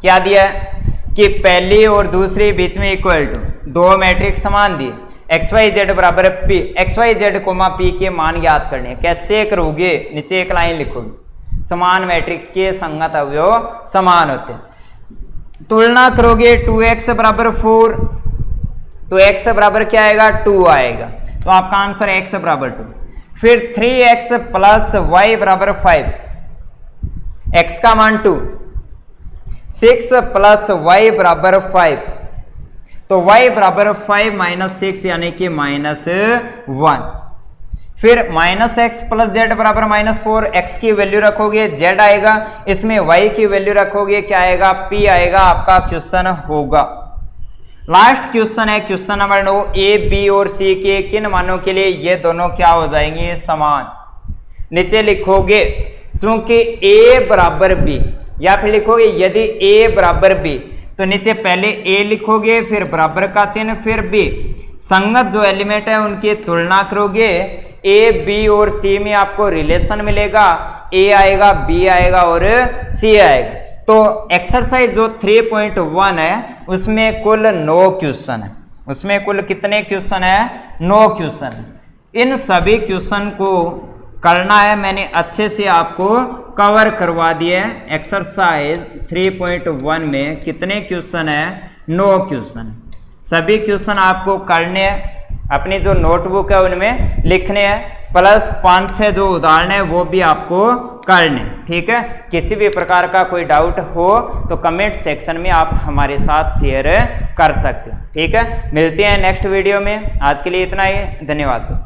क्या दिया है कि पहली और दूसरी बीच में इक्वल टू, दो मैट्रिक्स समान दिए, XYZ = P, XYZ, P के मान ज्ञात करने हैं। कैसे करोगे, नीचे एक लाइन लिखोगे, समान मैट्रिक्स के संगत अवयव समान होते हैं। तुलना करोगे 2x = 4, तो x बराबर क्या आएगा, 2 आएगा, तो आपका आंसर x = 2। फिर 3x + y = 5, x का मान 2, 6 + y = 5, तो y = 5 - 6 यानी कि -1। फिर -x + z = -4, x की वैल्यू रखोगे z आएगा, इसमें y की वैल्यू रखोगे क्या आएगा, p आएगा। आपका क्वेश्चन होगा। लास्ट क्वेश्चन है क्वेश्चन नंबर 9। a, b और c के किन मानों के लिए ये दोनों क्या हो जाएंगे, समान। नीचे लिखोगे चूंकि a = b, या फिर लिखोगे यदि a = b, तो नीचे पहले a लिखोगे, फिर बराबर का चिन्ह, फिर b। संगत जो एलिमेंट है उनकी तुलना करोगे, a, b और c में आपको रिलेशन मिलेगा, a आएगा, b आएगा और c आएगा। तो एक्सरसाइज जो 3.1 है उसमें कुल 9 क्वेश्चन है। उसमें कुल कितने क्वेश्चन है, 9 क्वेश्चन है। इन सभी क्वेश्चन को करना है, मैंने अच्छे से आपको कवर करवा दिए। एक्सरसाइज 3.1 में कितने क्वेश्चन है, 9 क्वेश्चन। सभी क्वेश्चन आपको करने हैं, अपनी जो नोटबुक है उनमें लिखने हैं, प्लस 5-6 जो उदाहरण है वो भी आपको करने। ठीक है, किसी भी प्रकार का कोई डाउट हो तो कमेंट सेक्शन में आप हमारे साथ शेयर कर सकते हो। ठीक है, मिलते हैं नेक्स्ट वीडियो में। आज के लिए इतना ही, धन्यवाद।